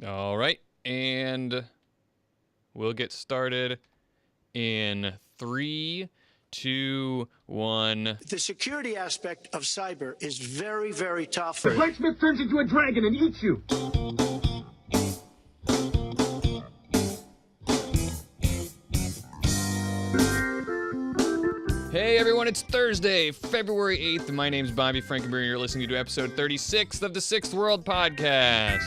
All right, and we'll get started in 3, 2, 1. The security aspect of cyber is very, very tough. The blacksmith turns into a dragon and eats you. Hey everyone, it's Thursday, February 8th. My name's Bobby Frankenberry, and you're listening to episode 36 of the Sixth World Podcast.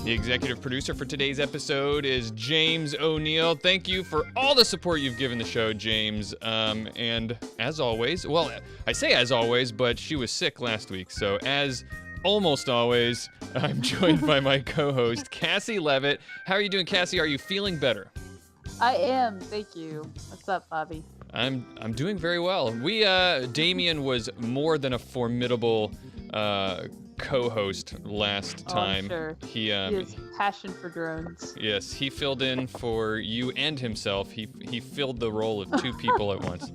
The executive producer for today's episode is James O'Neill. Thank you for all the support you've given the show, James. And as always, well, I say as always, but she was sick last week, so as almost always, I'm joined by my co-host, Cassie Levitt. How are you doing, Cassie? Are you feeling better? I am, thank you. What's up, Bobby? I'm doing very well. Damien was more than a formidable co-host last time. Oh, sure. He has passion for drones. Yes, he filled in for you and himself. He filled the role of two people at once.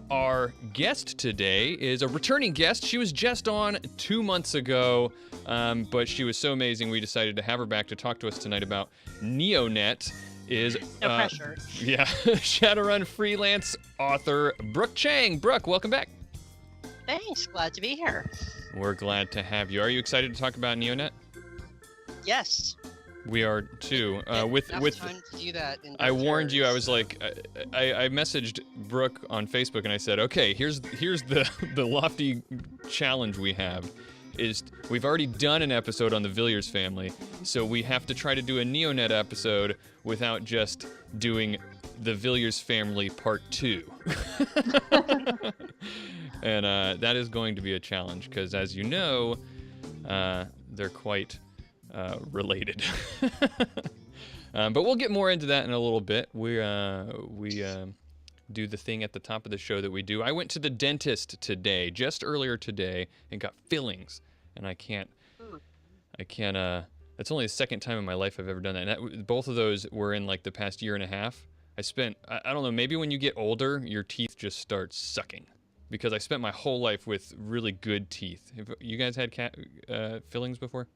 Our guest today is a returning guest. She was just on 2 months ago, but she was so amazing we decided to have her back to talk to us tonight about NeoNET. No pressure. Yeah, Shadowrun freelance author Booke Chang. Brooke, welcome back. Thanks, glad to be here. We're glad to have you. Are you excited to talk about NeoNET? Yes. We are too. With time to do that. I warned you. I was like, I messaged Brooke on Facebook and I said, okay, here's the lofty challenge we have. Is we've already done an episode on the Villiers family, so we have to try to do a NeoNET episode without just doing the Villiers family part 2. And that is going to be a challenge because, as you know, they're quite related. But we'll get more into that in a little bit. We do the thing at the top of the show that we do. I went to the dentist today, just earlier today, and got fillings. And I can't, that's only the second time in my life I've ever done that. And both of those were in like the past year and a half. I don't know, maybe when you get older, your teeth just start sucking. Because I spent my whole life with really good teeth. Have you guys had fillings before?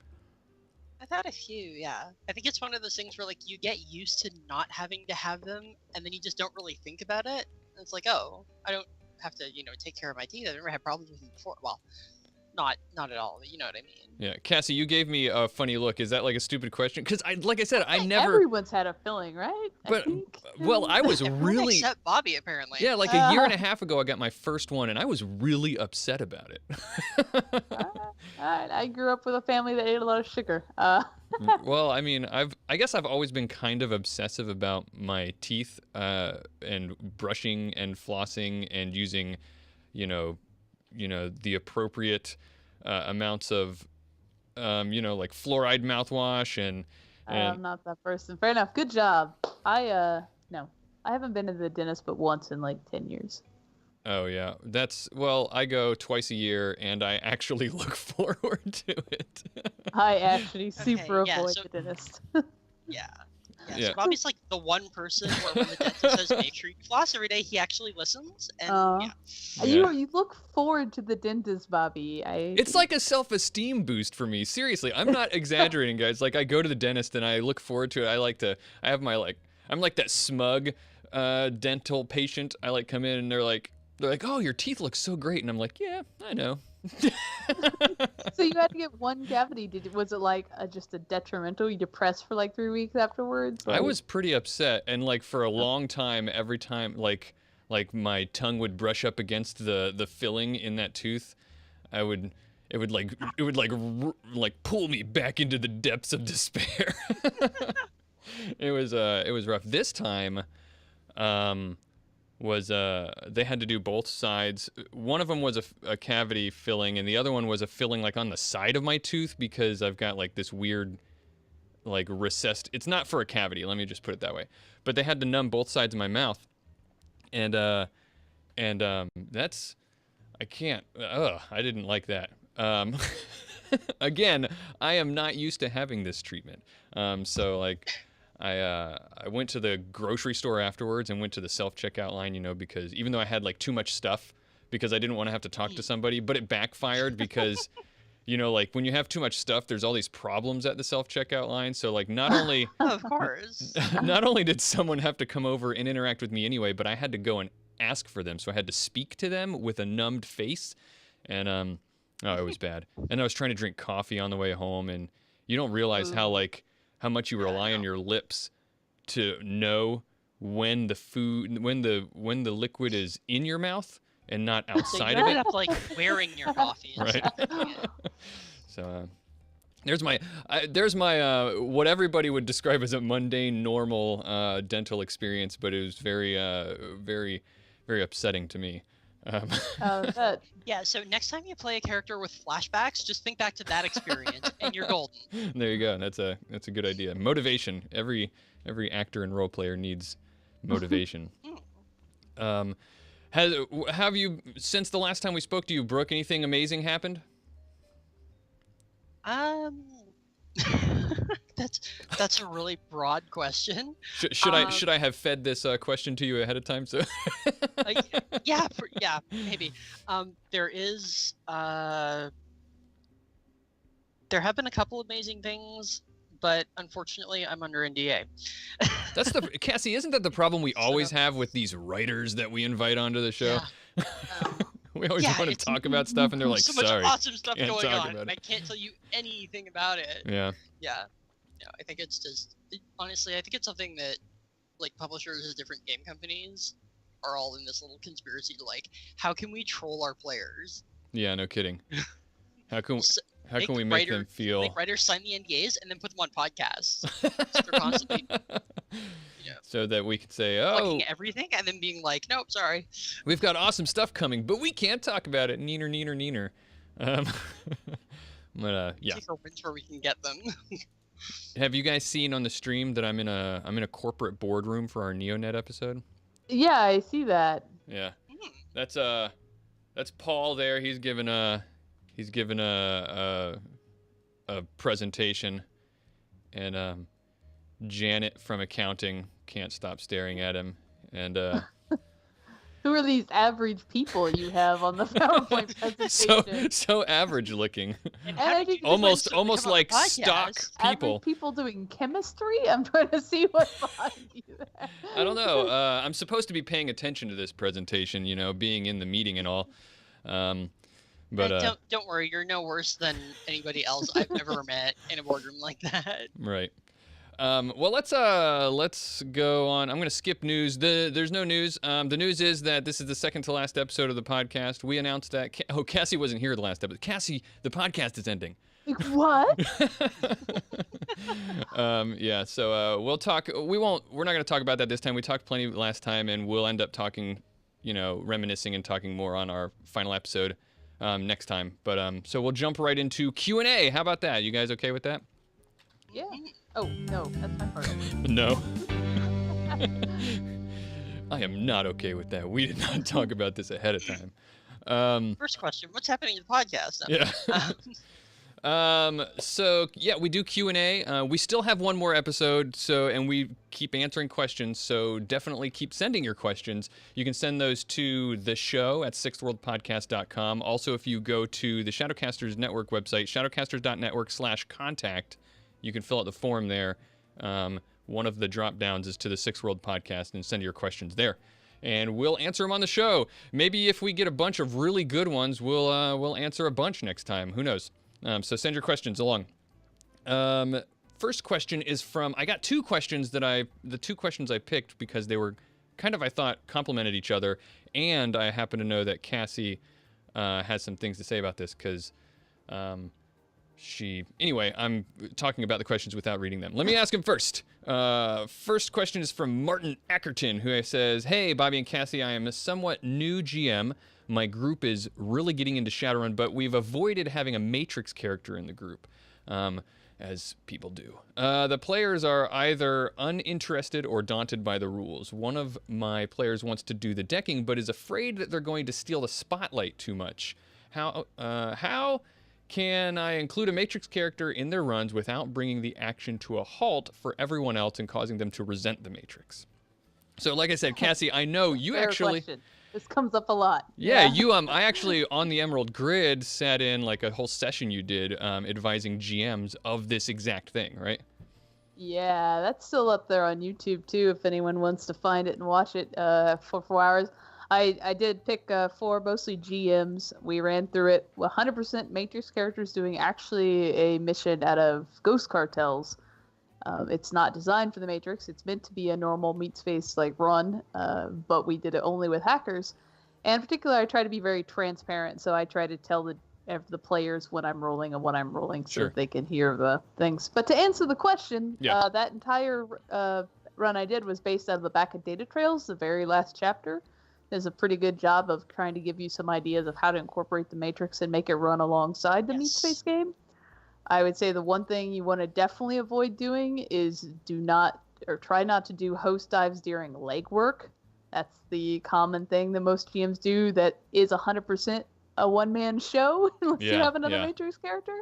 I've had a few, yeah. I think it's one of those things where like you get used to not having to have them, and then you just don't really think about it. And it's like, oh, I don't have to, take care of my teeth. I've never had problems with them before. Well, not at all, but you know what I mean. Yeah, Cassie, you gave me a funny look. Is that like a stupid question? Because like I said, I never. Everyone's had a filling, right? But I was really. Except Bobby, apparently. Yeah, like a year and a half ago, I got my first one, and I was really upset about it. All right, I grew up with a family that ate a lot of sugar. Well, I mean, I guess I've always been kind of obsessive about my teeth and brushing and flossing and using, the appropriate amounts of, like fluoride mouthwash and. I'm not that person. Fair enough. Good job. I haven't been to the dentist but once in like 10 years. Oh yeah, I go twice a year, and I actually look forward to it. I actually super yeah, avoid so- the dentist. Yeah. Yeah. So Bobby's like the one person where when the dentist says make sure you floss every day, he actually listens. And You look forward to the dentist, Bobby. It's like a self-esteem boost for me. Seriously, I'm not exaggerating, guys. Like I go to the dentist and I look forward to it. I'm like that smug dental patient. I like come in and they're like, oh, your teeth look so great, and I'm like, yeah, I know. So you had to get one cavity. Was it like just a detrimental? You depressed for like 3 weeks afterwards? I was pretty upset, and like for a long time, every time like my tongue would brush up against the filling in that tooth, it would pull me back into the depths of despair. It was rough. This time, they had to do both sides. One of them was a cavity filling, and the other one was a filling like on the side of my tooth because I've got like this weird like recessed. It's not for a cavity, let me just put it that way. But they had to numb both sides of my mouth, and that's I can't. I didn't like that. Again, I am not used to having this treatment. So like. I went to the grocery store afterwards and went to the self-checkout line, because even though I had like too much stuff because I didn't want to have to talk to somebody, but it backfired because, you know, like when you have too much stuff, there's all these problems at the self-checkout line. So like not only Of course. not only did someone have to come over and interact with me anyway, but I had to go and ask for them. So I had to speak to them with a numbed face, and oh, it was bad. And I was trying to drink coffee on the way home, and you don't realize how much you rely on your lips to know when the liquid is in your mouth and not So outside you of end it. up like wearing your coffee. Right. Yeah. So there's my what everybody would describe as a mundane, normal dental experience, but it was very, very, very upsetting to me. That Yeah, so next time you play a character with flashbacks, just think back to that experience and you're golden. There you go. That's a good idea. Motivation. Every actor and role player needs motivation. Have you, since the last time we spoke to you, Brooke, anything amazing happened? That's a really broad question. Should I have fed this question to you ahead of time? So Yeah, maybe. There have been a couple amazing things, but unfortunately, I'm under NDA. that's Cassie. Isn't that the problem we always have with these writers that we invite onto the show? Yeah. We always want to it's talk about stuff, and they're like, so much "Sorry, awesome stuff can't going talk on, about and I it." can't tell you anything about it. Yeah. Yeah. No, I think it's just honestly, I think it's something that like publishers of different game companies are all in this little conspiracy to like, how can we troll our players? Yeah, no kidding. How can Make we make them feel? Make writers sign the NDAs and then put them on podcasts. So they're constantly, So that we could say, "Oh, plugging everything and then being like, nope, sorry. we've got awesome stuff coming, but we can't talk about it." Neener. But yeah. Take our wins where we can get them. Have you guys seen on the stream that I'm in a corporate boardroom for our NeoNET episode? yeah, I see that. Yeah. That's Paul there. He's given a presentation, and Janet from accounting can't stop staring at him, and Who are these average people you have on the PowerPoint presentation? so average looking. And I how did think you almost decide to become a like stock podcast? people. Average people doing chemistry? I'm trying to see what's behind you there. I don't know. I'm supposed to be paying attention to this presentation, you know, being in the meeting and all. But don't worry, you're no worse than anybody else I've ever met in a boardroom like that. right. Well, let's go on. I'm gonna skip news. There's no news. The news is that this is the second to last episode of the podcast. We announced that. Cassie wasn't here the last episode. Cassie, the podcast is ending. Like, what? Yeah. So we'll talk. We're not gonna talk about that this time. We talked plenty last time, and we'll end up talking, you know, reminiscing and talking more on our final episode next time. But so we'll jump right into Q&A. How about that? You guys okay with that? Yeah. Oh, no, that's my part. No. I am not okay with that. We did not talk about this ahead of time. First question, what's happening to the podcast? Yeah. So yeah, we do Q&A. We still have one more episode, and we keep answering questions, so definitely keep sending your questions. You can send those to the show at sixthworldpodcast.com. Also, if you go to the Shadowcasters Network website, shadowcasters.network/contact, you can fill out the form there. One of the drop downs is to the Sixth World Podcast, and send your questions there, and we'll answer them on the show. Maybe if we get a bunch of really good ones, we'll answer a bunch next time. Who knows? So send your questions along. First question is from, I got two questions the two questions I picked because they were kind of, I thought, complemented each other, and I happen to know that Cassie has some things to say about this because anyway, I'm talking about the questions without reading them. Let me ask him first. First question is from Martin Ackerton, who says, "Hey, Bobby and Cassie, I am a somewhat new GM. My group is really getting into Shadowrun, but we've avoided having a Matrix character in the group, as people do. The players are either uninterested or daunted by the rules. One of my players wants to do the decking, but is afraid that they're going to steal the spotlight too much. How can I include a Matrix character in their runs without bringing the action to a halt for everyone else and causing them to resent the Matrix?" So like I said, Cassie, I know you Fair actually... question. This comes up a lot. Yeah, I actually on the Emerald Grid sat in like a whole session you did advising GMs of this exact thing, right? Yeah, that's still up there on YouTube too. If anyone wants to find it and watch it for 4 hours, I did pick 4 mostly GMs. We ran through it. 100% Matrix characters doing actually a mission out of Ghost Cartels. It's not designed for the Matrix. It's meant to be a normal meat space like run, but we did it only with hackers. And in particular, I try to be very transparent, so I try to tell the players when I'm rolling and what I'm rolling, so that they can hear the things. But to answer the question, that entire run I did was based out of the back of Data Trails, the very last chapter. Does a pretty good job of trying to give you some ideas of how to incorporate the Matrix and make it run alongside the meat space game. I would say the one thing you want to definitely avoid doing is try not to do host dives during legwork. That's the common thing that most GMs do that is 100% a one-man show unless you have another Matrix character.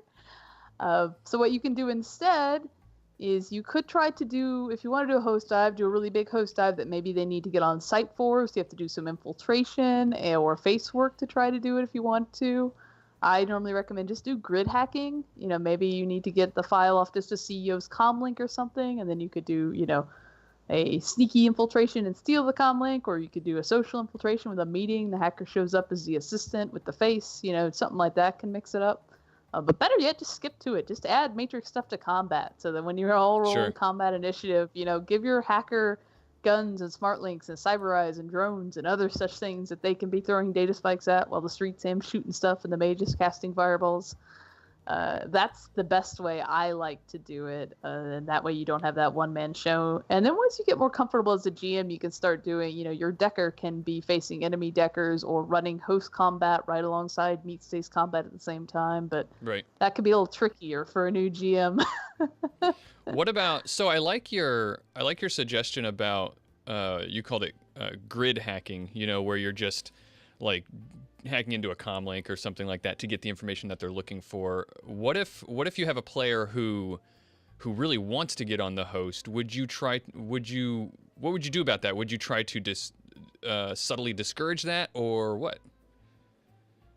So what you can do instead is you could try to do, if you want to do a host dive, do a really big host dive that maybe they need to get on site for, so you have to do some infiltration or face work to try to do it if you want to. I normally recommend just do grid hacking. Maybe you need to get the file off just a CEO's comlink or something, and then you could do, a sneaky infiltration and steal the comlink, or you could do a social infiltration with a meeting. The hacker shows up as the assistant with the face, something like that can mix it up. But better yet, just skip to it. Just add Matrix stuff to combat, so that when you're all rolling combat initiative, give your hacker guns and smart links and cyber eyes and drones and other such things that they can be throwing data spikes at while the street sam's shooting stuff and the mage is casting fireballs. That's the best way I like to do it, and that way you don't have that one-man show. And then once you get more comfortable as a GM, you can start doing, your decker can be facing enemy deckers or running host combat right alongside meat space combat at the same time, but that could be a little trickier for a new GM. What about, so I like your suggestion about, you called it grid hacking, where you're just like hacking into a comlink or something like that to get the information that they're looking for. What if you have a player who really wants to get on the host? What would you do about that? Would you try to subtly discourage that, or what?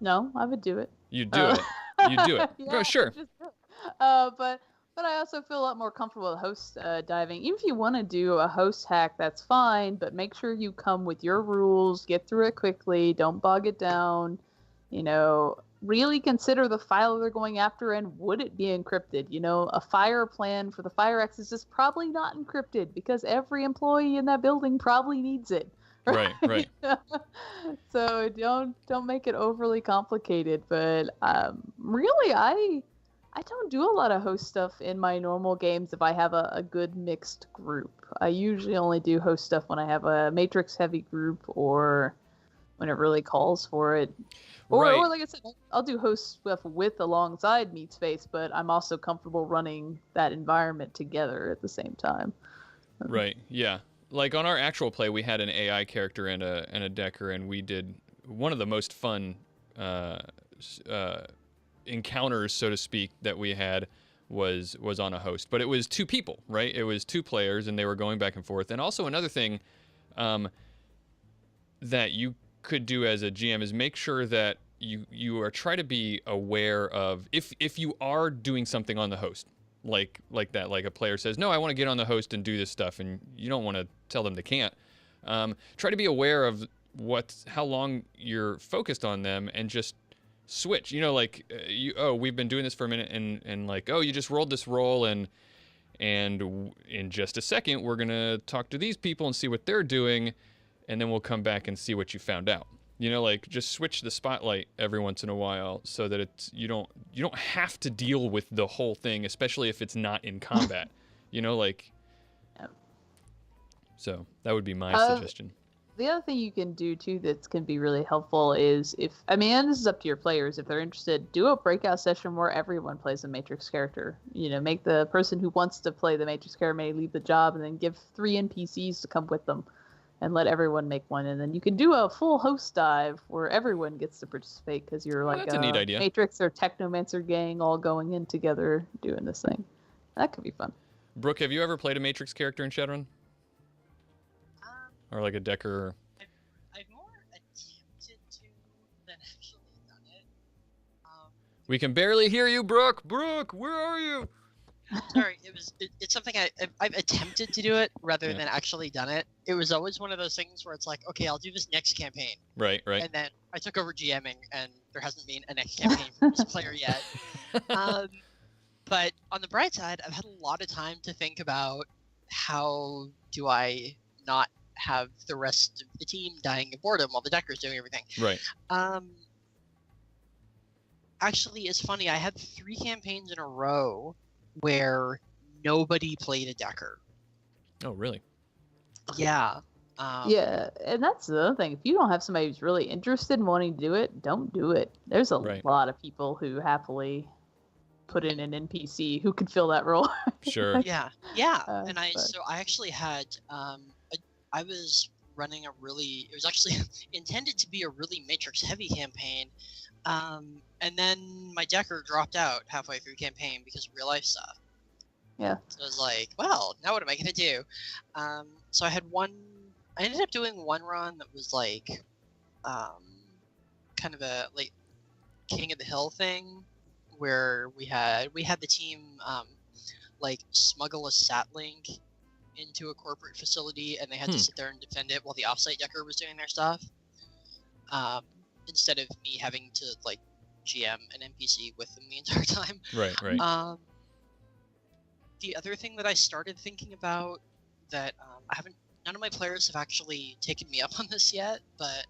No, I would do it. You'd do it. You'd do it. Yeah, sure. Just do it. But I also feel a lot more comfortable with host diving. Even if you want to do a host hack, that's fine, but make sure you come with your rules, get through it quickly, don't bog it down. Really consider the file they're going after and would it be encrypted? A fire plan for the fire access is probably not encrypted because every employee in that building probably needs it. Right. So don't make it overly complicated, but really I don't do a lot of host stuff in my normal games if I have a good mixed group. I usually only do host stuff when I have a Matrix heavy group or when it really calls for it. Or like I said, I'll do host stuff alongside Meat Space, but I'm also comfortable running that environment together at the same time. Right, yeah. Like on our actual play, we had an AI character and a decker, and we did one of the most fun encounters, so to speak, that we had was on a host, but it was 2 people, right? It was 2 players, and they were going back and forth. And also another thing that you could do as a GM is make sure that you are try to be aware of if you are doing something on the host, like that, like a player says, no, I want to get on the host and do this stuff, and you don't want to tell them they can't. Try to be aware of how long you're focused on them, and just switch, we've been doing this for a minute, and like, oh, you just rolled this roll, and in just a second we're gonna talk to these people and see what they're doing, and then we'll come back and see what you found out. Just switch the spotlight every once in a while so that you don't have to deal with the whole thing, especially if it's not in combat. So that would be my suggestion. The other thing you can do too that can be really helpful is and this is up to your players if they're interested, do a breakout session where everyone plays a Matrix character. Make the person who wants to play the Matrix character may leave the job, and then give 3 NPCs to come with them and let everyone make one. And then you can do a full host dive where everyone gets to participate because you're like that's a neat idea. Matrix or Technomancer gang all going in together doing this thing. That could be fun. Brooke, have you ever played a Matrix character in Shadowrun? Or like a decker? I'm more a than actually done it. We can barely hear you, Brooke. Brooke, where are you? Sorry, it's something I've attempted to do it rather than actually done it. It was always one of those things where it's like, okay, I'll do this next campaign. Right. And then I took over GMing, and there hasn't been a next campaign for this player yet. But on the bright side, I've had a lot of time to think about how do I not have the rest of the team dying of boredom while the decker's doing everything. Right. Actually, it's funny. I had 3 campaigns in a row where nobody played a decker. Oh, really? Yeah. Yeah, and that's the other thing. If you don't have somebody who's really interested in wanting to do it, don't do it. There's a lot of people who happily put in an NPC who could fill that role. Sure. Yeah. And I actually had I was running it was actually intended to be a really matrix heavy campaign. And then my decker dropped out halfway through campaign because of real life stuff. Yeah. So I was like, well, now what am I gonna do? So I ended up doing one run that was like kind of a like King of the Hill thing, where we had the team like smuggle a sat link into a corporate facility, and they had to sit there and defend it while the offsite decker was doing their stuff. Instead of me having to like GM an NPC with them the entire time. Right. The other thing that I started thinking about that none of my players have actually taken me up on this yet, but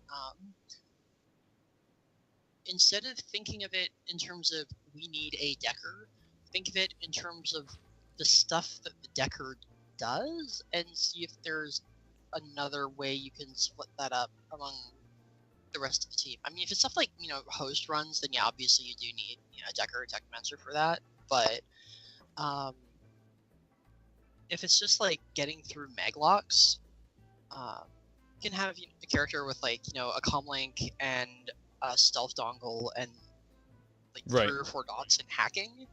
instead of thinking of it in terms of we need a decker, think of it in terms of the stuff that the decker does, and see if there's another way you can split that up among the rest of the team. I mean, if it's stuff like, host runs, then yeah, obviously you do need, a decker or technomancer for that. But if it's just like getting through maglocks, you can have a character with like, a comlink and a stealth dongle and like 3 or 4 dots in hacking,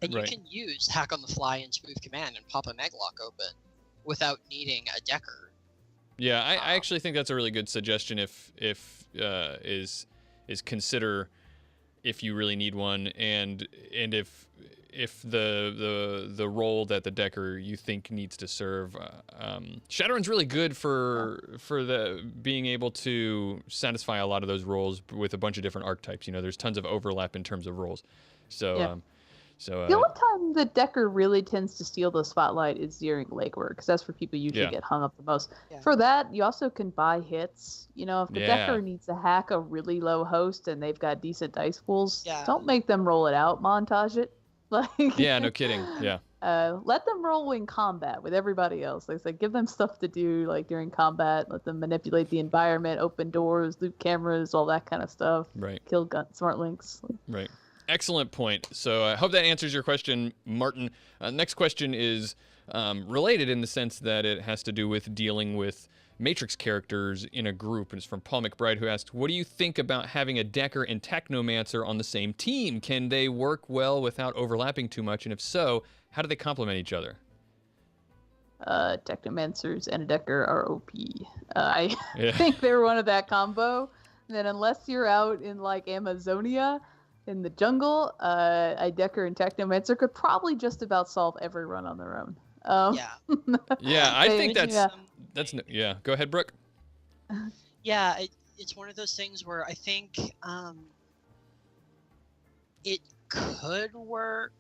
and you can use hack on the fly and smooth command and pop a maglock open without needing a decker. Yeah, I actually think that's a really good suggestion. Is consider if you really need one, and if the role that the decker you think needs to serve. Shadowrun's really good for the being able to satisfy a lot of those roles with a bunch of different archetypes. There's tons of overlap in terms of roles. So the only time the decker really tends to steal the spotlight is during legwork, because that's where people usually get hung up the most. Yeah. For that, you also can buy hits. If the decker needs to hack a really low host and they've got decent dice pools, don't make them roll it out, montage it. Yeah, no kidding. Yeah. Let them roll in combat with everybody else. Like give them stuff to do like during combat. Let them manipulate the environment, open doors, loot cameras, all that kind of stuff. Right. Kill smart links. Right. Excellent point. So I hope that answers your question, Martin. Next question is related in the sense that it has to do with dealing with Matrix characters in a group. And it's from Paul McBride, who asked, what do you think about having a Decker and Technomancer on the same team? Can they work well without overlapping too much? And if so, how do they complement each other? Technomancers and a Decker are OP. I think they're one of that combo. And then unless you're out in like Amazonia, in the jungle, a Decker and Technomancer could probably just about solve every run on their own. I think that's go ahead, Brooke. Yeah, it's one of those things where I think it could work.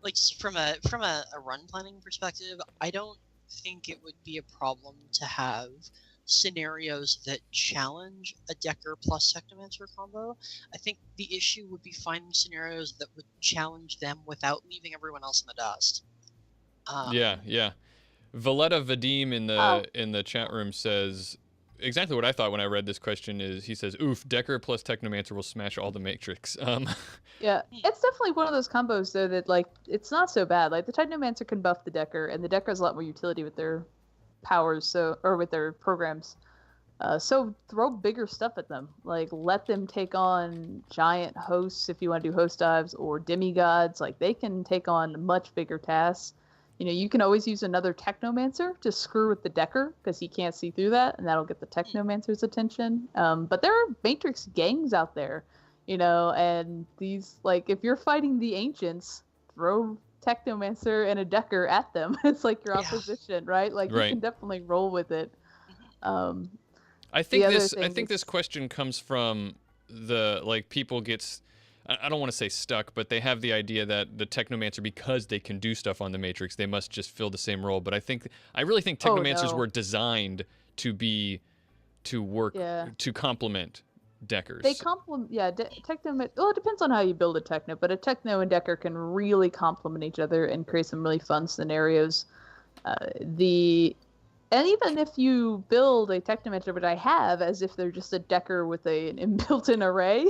Like from a run planning perspective, I don't think it would be a problem to have scenarios that challenge a Decker plus Technomancer combo. I think the issue would be finding scenarios that would challenge them without leaving everyone else in the dust. Valletta Vadim in the chat room says exactly what I thought when I read this question. Is he says, "Oof, Decker plus Technomancer will smash all the Matrix." Yeah, it's definitely one of those combos though that like it's not so bad. Like the Technomancer can buff the Decker, and the Decker has a lot more utility with their powers, or with their programs. So throw bigger stuff at them. Like let them take on giant hosts if you want to do host dives, or demigods. Like they can take on much bigger tasks. You can always use another Technomancer to screw with the Decker because he can't see through that, and that'll get the Technomancer's attention. But there are Matrix gangs out there, and these, like, if you're fighting the Ancients, throw Technomancer and a Decker at them. It's like your opposition, right? Like, you can definitely roll with it. I think this question comes from people get, I don't want to say stuck, but they have the idea that the Technomancer, because they can do stuff on the Matrix, they must just fill the same role. But I really think Technomancers were designed to work to complement Deckers. They complement, Techno. Well, it depends on how you build a Techno, but a Techno and Decker can really complement each other and create some really fun scenarios. And even if you build a Technomancer, which I have, as if they're just a Decker with an inbuilt-in array.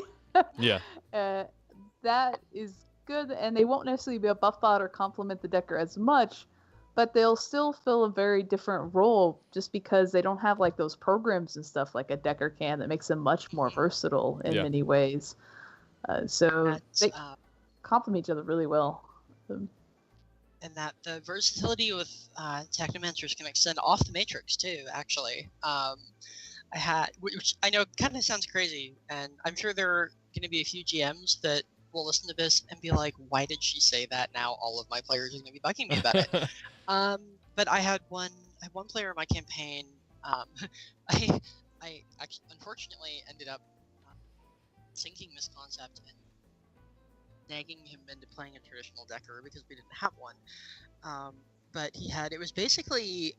Yeah. That is good, and they won't necessarily be a buff bot or complement the Decker as much, but they'll still fill a very different role just because they don't have like those programs and stuff like a Decker can that makes them much more versatile in many ways. So they complement each other really well. And that the versatility with Technomancers can extend off the Matrix too, actually. Which I know kind of sounds crazy, and I'm sure there are going to be a few GMs that will listen to this and be like, why did she say that? Now all of my players are going to be bugging me about it. But I had one player in my campaign. I actually, unfortunately, ended up sinking this concept and nagging him into playing a traditional Decker because we didn't have one. But it was basically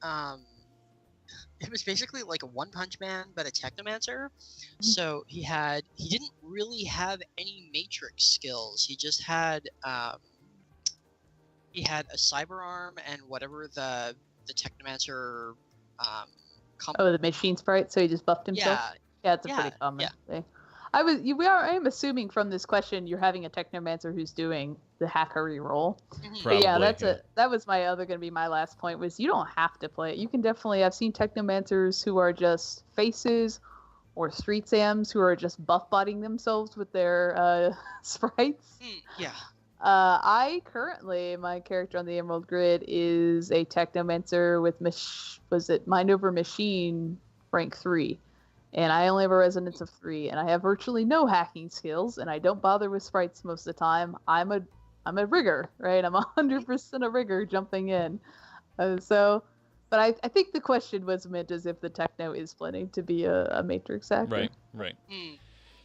like a One Punch Man, but a Technomancer. So he didn't really have any Matrix skills. He just had he had a cyber arm and whatever the Technomancer the machine sprite, so he just buffed himself. Yeah, it's a pretty common thing. I am assuming from this question you're having a Technomancer who's doing the hackery role. Probably, that was going to be my last point, was you don't have to play it. You can definitely, I've seen Technomancers who are just faces or street Sams who are just buff botting themselves with their sprites. I currently, my character on the Emerald Grid is a Technomancer with Mind Over Machine rank 3. And I only have a resonance of 3, and I have virtually no hacking skills, and I don't bother with sprites most of the time. I'm a rigger, right? I'm 100% a rigger jumping in. But I think the question was meant as if the Techno is planning to be a Matrix actor. Right.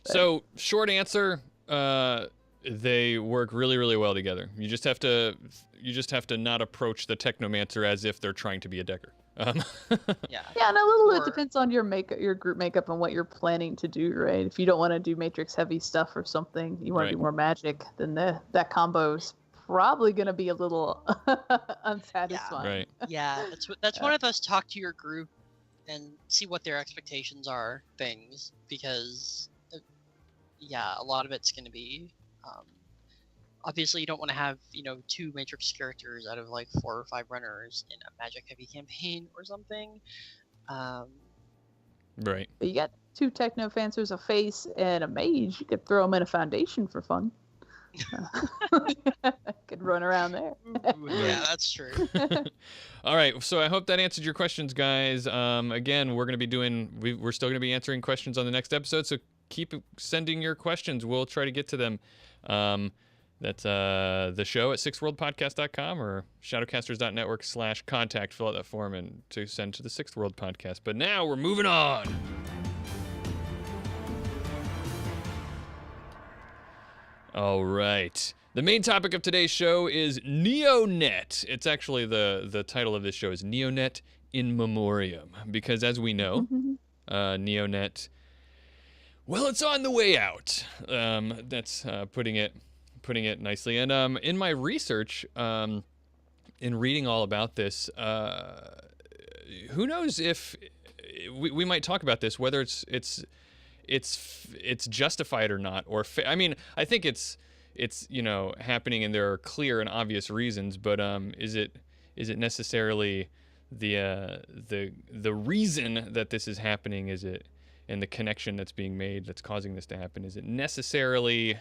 So, short answer, they work really, really well together. You just have to not approach the Technomancer as if they're trying to be a Decker. And a little it depends on your group makeup and what you're planning to do, right? If you don't want to do Matrix heavy stuff or something, you want to do more magic, then that combo is probably going to be a little unsatisfying. That's one of those talk to your group and see what their expectations are things, because a lot of it's going to be obviously you don't want to have 2 Matrix characters out of like 4 or 5 runners in a magic heavy campaign or something. Right. But you got 2 Technofancers, a face, and a mage. You could throw them in a foundation for fun. Could run around there. Yeah, that's true. All right, so I hope that answered your questions, guys. Again, we're still going to be answering questions on the next episode, so keep sending your questions. We'll try to get to them. That's the show at sixthworldpodcast.com or shadowcasters.network/contact. Fill out that form and to send to the Sixth World Podcast. But now we're moving on. All right. The main topic of today's show is NeoNET. It's actually the title of this show is NeoNET in Memoriam, because as we know, NeoNET, well, it's on the way out. That's putting it nicely. And in my research, in reading all about this, who knows if we might talk about this, whether it's justified or not, or I mean, I think it's happening and there are clear and obvious reasons, but is it necessarily the reason that this is happening? Is it, and the connection that's being made that's causing this to happen, is it necessarily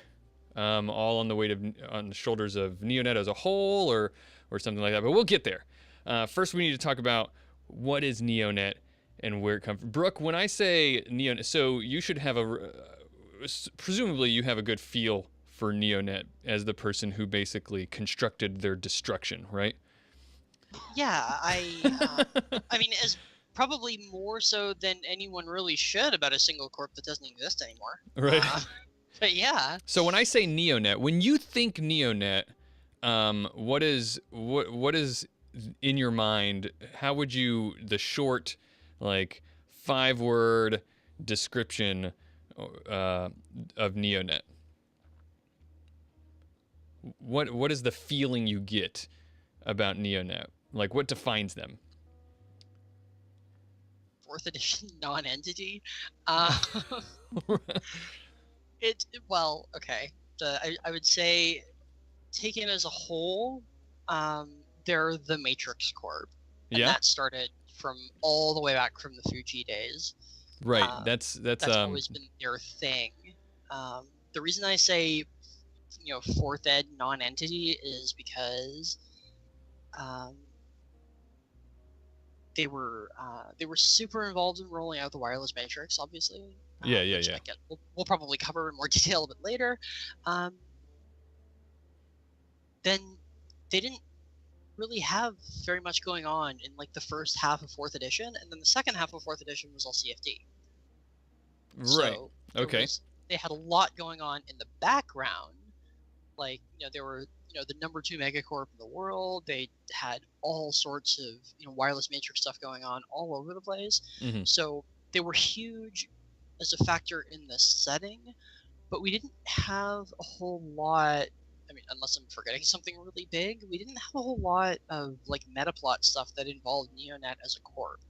all on the shoulders of NeoNet as a whole, or something like that. But we'll get there. First, we need to talk about what is NeoNet and where it comes from. Brooke, when I say NeoNet, so you should have presumably you have a good feel for NeoNet as the person who basically constructed their destruction, right? Yeah, I mean, as probably more so than anyone really should about a single corp that doesn't exist anymore. Right. But yeah. So when I say NeoNet, when you think NeoNet, what is in your mind? How would you, the short, like 5-word description of NeoNet? What is the feeling you get about NeoNet? Like, what defines them? 4th edition non-entity. Well, okay. I would say, taken as a whole, they're the Matrix Corp. And that started from all the way back from the Fuji days. Right. That's always been their thing. The reason I say, 4th ed non-entity is because they were super involved in rolling out the wireless matrix, obviously. Yeah. Again, we'll probably cover in more detail a bit later. Then they didn't really have very much going on in like the first half of 4th edition, and then the second half of 4th edition was all CFD. Right. So okay. They had a lot going on in the background. Like, they were, the number 2 megacorp in the world. They had all sorts of, wireless matrix stuff going on all over the place. Mm-hmm. So they were huge as a factor in the setting, but we didn't have a whole lot. I mean, unless I'm forgetting something really big, we didn't have a whole lot of like metaplot stuff that involved NeoNet as a corp.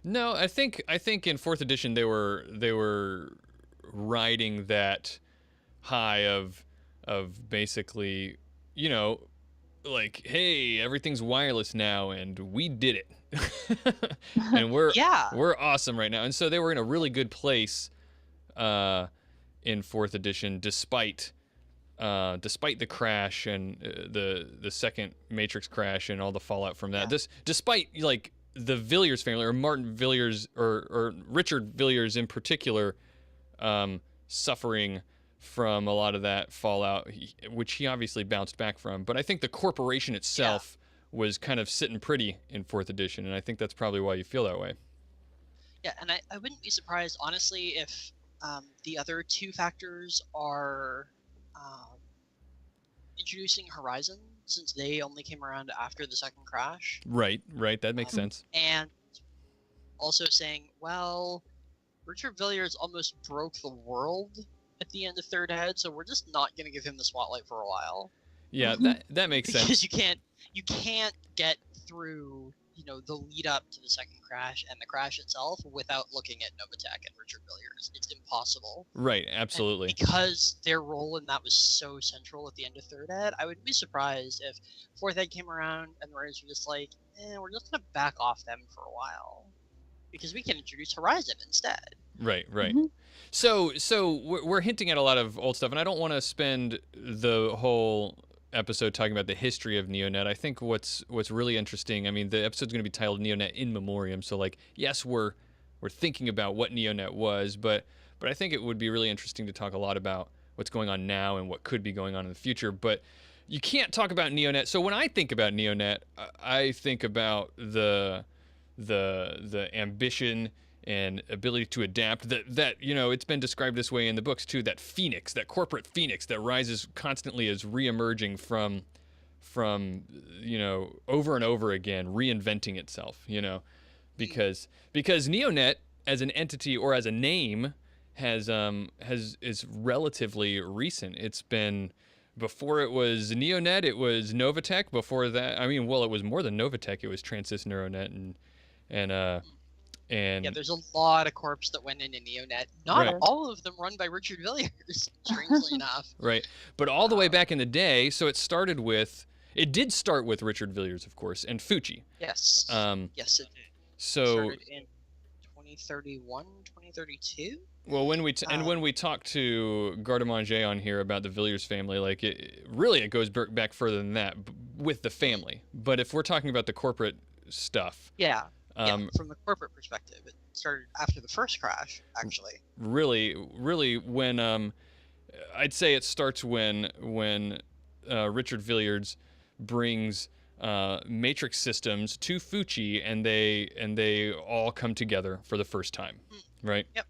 No, I think in 4th edition they were riding that high of basically, like, hey, everything's wireless now and we did it. And we're awesome right now. And so they were in a really good place in 4th edition despite the crash and the second Matrix crash and all the fallout from that. Despite like the Villiers family, or Martin Villiers, or Richard Villiers in particular, suffering from a lot of that fallout, which he obviously bounced back from. But I think the corporation itself was kind of sitting pretty in 4th edition, and I think that's probably why you feel that way. Yeah, and I wouldn't be surprised, honestly, if the other 2 factors are introducing Horizon, since they only came around after the second crash. Right, that makes sense. And also saying, well, Richard Villiers almost broke the world at the end of 3rd ed, so we're just not going to give him the spotlight for a while. Yeah, that makes sense. Because you can't get through, the lead up to the second crash and the crash itself without looking at Novatech and Richard Villiers. It's impossible. Right, absolutely. And because their role in that was so central at the end of 3rd ed, I would be surprised if 4th ed came around and the writers were just like, we're just going to back off them for a while, because we can introduce Horizon instead. Right. Mm-hmm. So we're hinting at a lot of old stuff, and I don't want to spend the whole episode talking about the history of NeoNet. I think what's really interesting, I mean, the episode's going to be titled NeoNet in Memoriam, so like, yes, we're thinking about what NeoNet was, but I think it would be really interesting to talk a lot about what's going on now and what could be going on in the future. But you can't talk about NeoNet. So when I think about NeoNet, I think about the ambition and ability to adapt, that it's been described this way in the books too, that pheonix, that corporate pheonix that rises constantly as reemerging from over and over again, reinventing itself, because NeoNet as an entity or as a name is relatively recent. It's been, before it was NeoNet, it was Novatech. Before that, I mean, well, it was more than Novatech. It was Transys, NeuroNet, and yeah, there's a lot of corps that went into NeoNet. Not all of them run by Richard Villiers, strangely enough. Right, but all the way back in the day, so it did start with Richard Villiers, of course, and Fuji. Yes. Yes, it did. So It started in 2031, 2032. Well, when we talk to Garde-Manger on here about the Villiers family, like it goes back further than that with the family. But if we're talking about the corporate stuff, from the corporate perspective, it started after the first crash, actually. Really, when I'd say it starts when Richard Villiers brings Matrix systems to Fucci, and they all come together for the first time, right? Yep.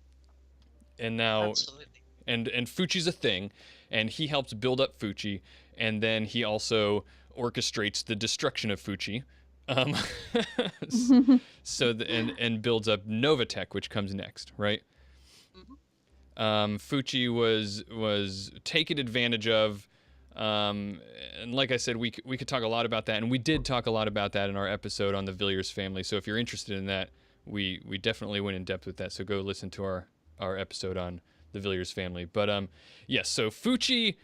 And now, absolutely. and Fucci's a thing, and he helps build up Fucci, and then he also orchestrates the destruction of Fucci, and builds up Novatech, which comes next, right? Fucci was taken advantage of, and like I said, we could talk a lot about that, and we did talk a lot about that in our episode on the Villiers family. So if you're interested in that, we definitely went in depth with that. So go listen to our episode on the Villiers family. But yes, so Fucci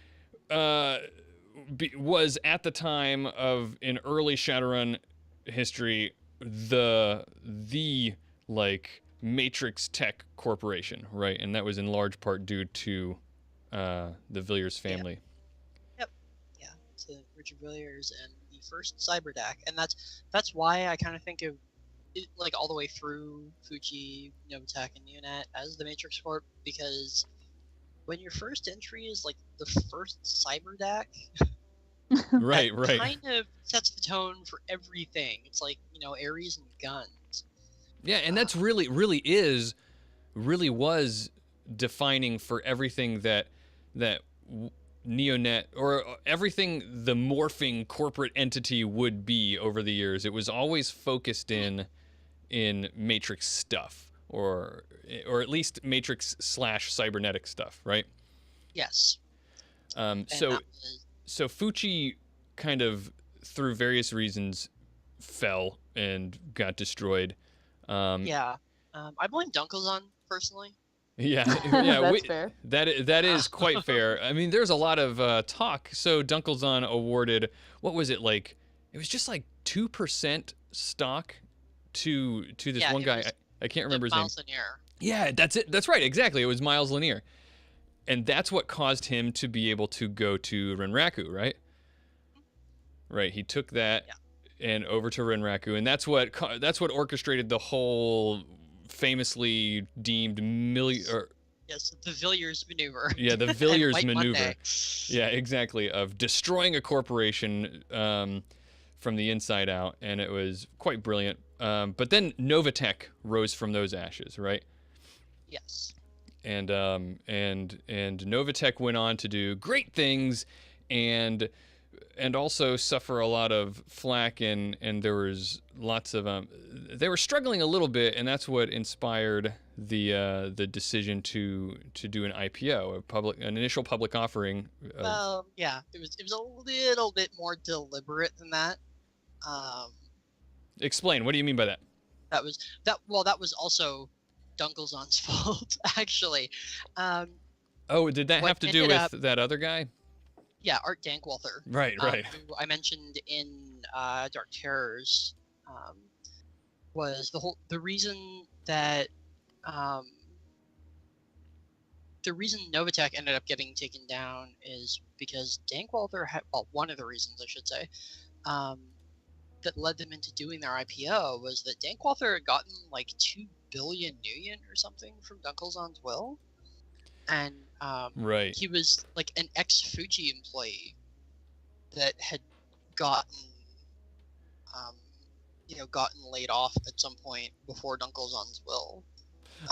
was at the time of in early Shadowrun history the like Matrix Tech Corporation, right? And that was in large part due to the Villiers family. Yeah, to Richard Villiers and the first CyberDAC, and that's why I kind of think of it, like all the way through Fucci, Novatech, and NeoNET as the Matrix Corp, because when your first entry is like the first CyberDAC, right, kind of sets the tone for everything. It's like Ares and guns. Yeah, and that's really was defining for everything that NeoNET, or everything the morphing corporate entity would be over the years. It was always focused in Matrix stuff, or at least Matrix / cybernetic stuff, right? Yes. So Fucci kind of, through various reasons, fell and got destroyed. I blame Dunkelzon personally. Yeah, That's fair. That is quite fair. I mean, there's a lot of talk. So Dunkelzon awarded, what was it, like? It was just like 2% stock to this one guy. I can't remember his name. Miles Lanier. Yeah, that's it. That's right. Exactly. It was Miles Lanier, and that's what caused him to be able to go to Renraku, right? Right. He took that and over to Renraku, and that's what orchestrated the whole famously deemed Yes, the Villiers maneuver. Yeah, the Villiers White maneuver. Monday. Yeah, exactly, of destroying a corporation from the inside out, and it was quite brilliant. But then Novatech rose from those ashes, right? Yes. And Novatech went on to do great things, and also suffer a lot of flack, and there was lots of they were struggling a little bit, and that's what inspired the decision to do an IPO, an initial public offering. Well, yeah, it was a little bit more deliberate than that. Explain. What do you mean by that? That was also Dunkelzon's fault, actually. Did that have to do with that other guy? Yeah, Art Dankwalther. Right. Who I mentioned in Dark Terrors, was the reason that Novatech ended up getting taken down is because Dankwalther had, well, one of the reasons I should say, that led them into doing their IPO was that Dankwalther had gotten like 2 billion Nuyen or something from Dunkelzon's will, and right. He was like an ex-Fuji employee that had gotten laid off at some point before Dunkelzon's will.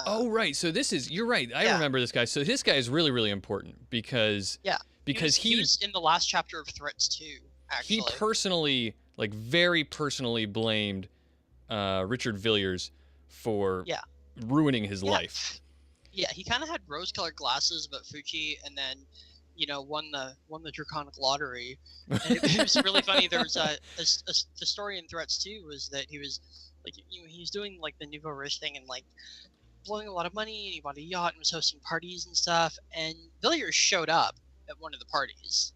Right. So you're right. I remember this guy. So this guy is really, really important because he was in the last chapter of Threats 2, actually. He personally, like very personally blamed Richard Villiers for ruining his life. Yeah, he kind of had rose-colored glasses about Fucci, and then, won the Draconic lottery. And it was really funny. There was the story in Threats 2 was that he was like, he was doing like the Nouveau Riche thing and like blowing a lot of money, and he bought a yacht and was hosting parties and stuff. And Villiers showed up at one of the parties.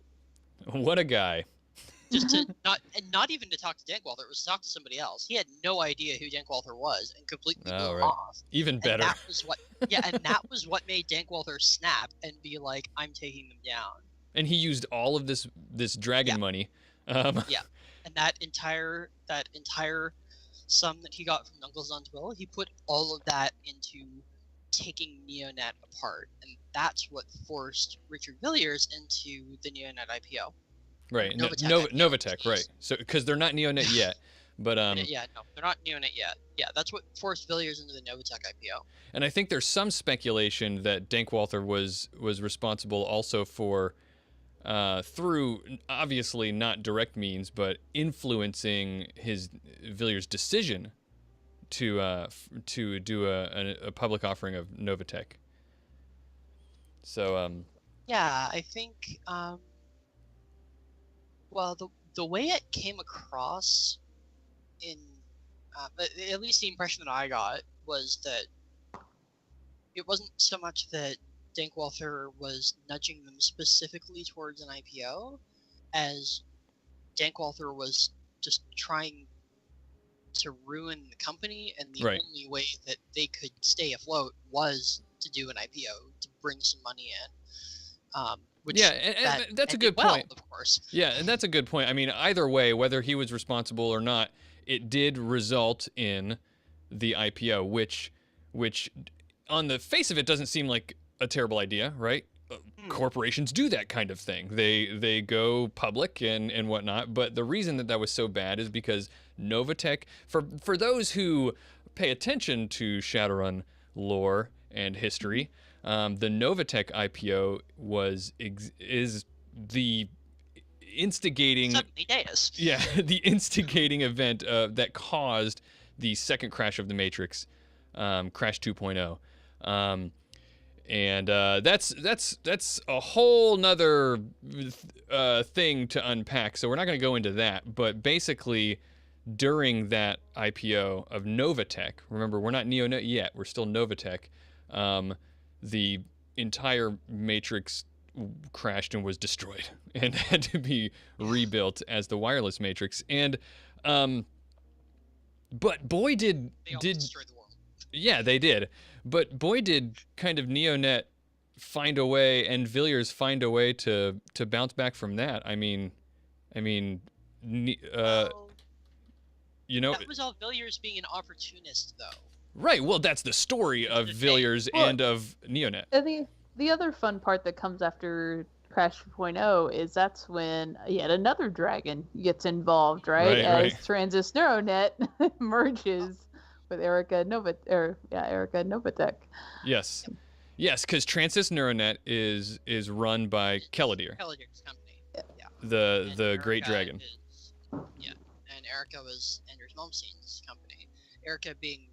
What a guy! just to not even to talk to Dankwalther. It was to talk to somebody else. He had no idea who Dankwalther was and completely blew him off. Even better. And that was what, and that was what made Dankwalther snap and be like, "I'm taking them down." And he used all of this dragon money. Yeah, and that entire sum that he got from Uncle Zon's will, he put all of that into taking NeoNET apart, and that's what forced Richard Villiers into the NeoNET IPO. Right, Novatech, Novatech, right? So because they're not NeoNET yet, but yeah, no, they're not NeoNET yet. Yeah, that's what forced Villiers into the Novatech IPO. And I think there's some speculation that Dankwalther was responsible also for, through obviously not direct means, but influencing Villiers' decision to do a public offering of Novatech. So yeah, I think well, the way it came across in at least the impression that I got was that it wasn't so much that Dankwalther was nudging them specifically towards an IPO as Dankwalther was just trying to ruin the company, and the only way that they could stay afloat was to do an IPO to bring some money in. Which and that's a good point. Of course. Yeah, and that's a good point. I mean, either way, whether he was responsible or not, it did result in the IPO, which on the face of it doesn't seem like a terrible idea, right? Corporations do that kind of thing. They go public and whatnot. But the reason that was so bad is because Novatech, for those who pay attention to Shadowrun lore and history, the Novatech IPO is the instigating 70 days. Yeah, the instigating event that caused the second crash of the Matrix, Crash 2.0. And that's a whole nother thing to unpack. So we're not going to go into that. But basically, during that IPO of Novatech, remember, we're not NeoNET yet. We're still Novatech. The entire Matrix crashed and was destroyed and had to be rebuilt as the wireless Matrix. And but boy did destroy the world. Yeah, they did. But boy did kind of NeoNET find a way, and Villiers find a way to bounce back from that. I mean, you know, that was all Villiers being an opportunist, though. Right. Well, that's the story of Villiers and of NeoNET. The other fun part that comes after Crash 2.0 is that's when yet another dragon gets involved, right? As Transys NeuroNet merges with Erica Novatech. Yes, because Transys NeuroNet is run by Keladir. Keladir's company. Yeah. The Great Dragon. And Erica was Anders Malmsteen's company. Erica being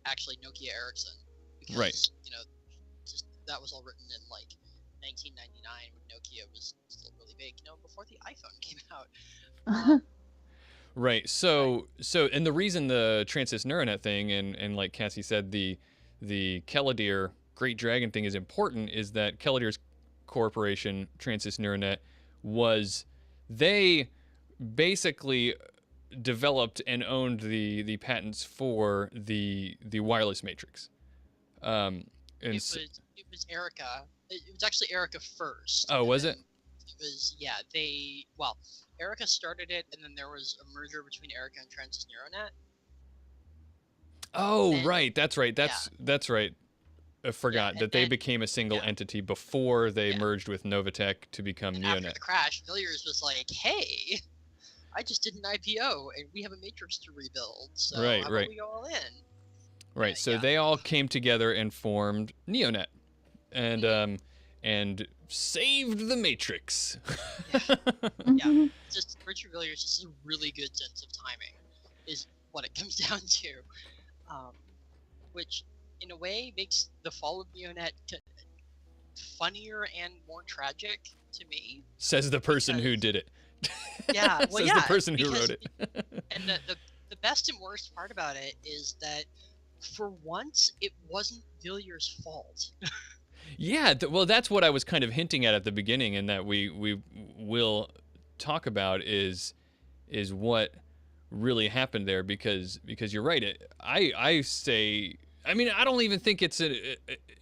actually Nokia Ericsson, because just that was all written in 1999 when Nokia was still really big, before the iPhone came out. Right. So and the reason the Transys NeuroNet thing and like Cassie said, the Keladir Great Dragon thing is important is that Keladir's corporation, Transys NeuroNet, they basically developed and owned the patents for the wireless Matrix. It was Erica. It was actually Erica first. Oh, was it? It was, Erica started it, and then there was a merger between Erica and Transys NeuroNet. Oh, right. That's right. That's right. I forgot that they became a single entity before they merged with Novatech to become NeoNET. After the crash, Villiers was like, hey, I just did an IPO, and we have a Matrix to rebuild, so how about we go all in? Right, so they all came together and formed NeoNET, and saved the Matrix. Yeah. Just Richard Villiers just has a really good sense of timing, is what it comes down to, which in a way makes the fall of NeoNET funnier and more tragic to me. Says the person who did it. Yeah, well, Says the person who wrote it. And the best and worst part about it is that for once it wasn't Villiers' fault. Yeah, well, that's what I was kind of hinting at the beginning, and that we will talk about is what really happened there, because you're right. I say, I mean, I don't even think it's an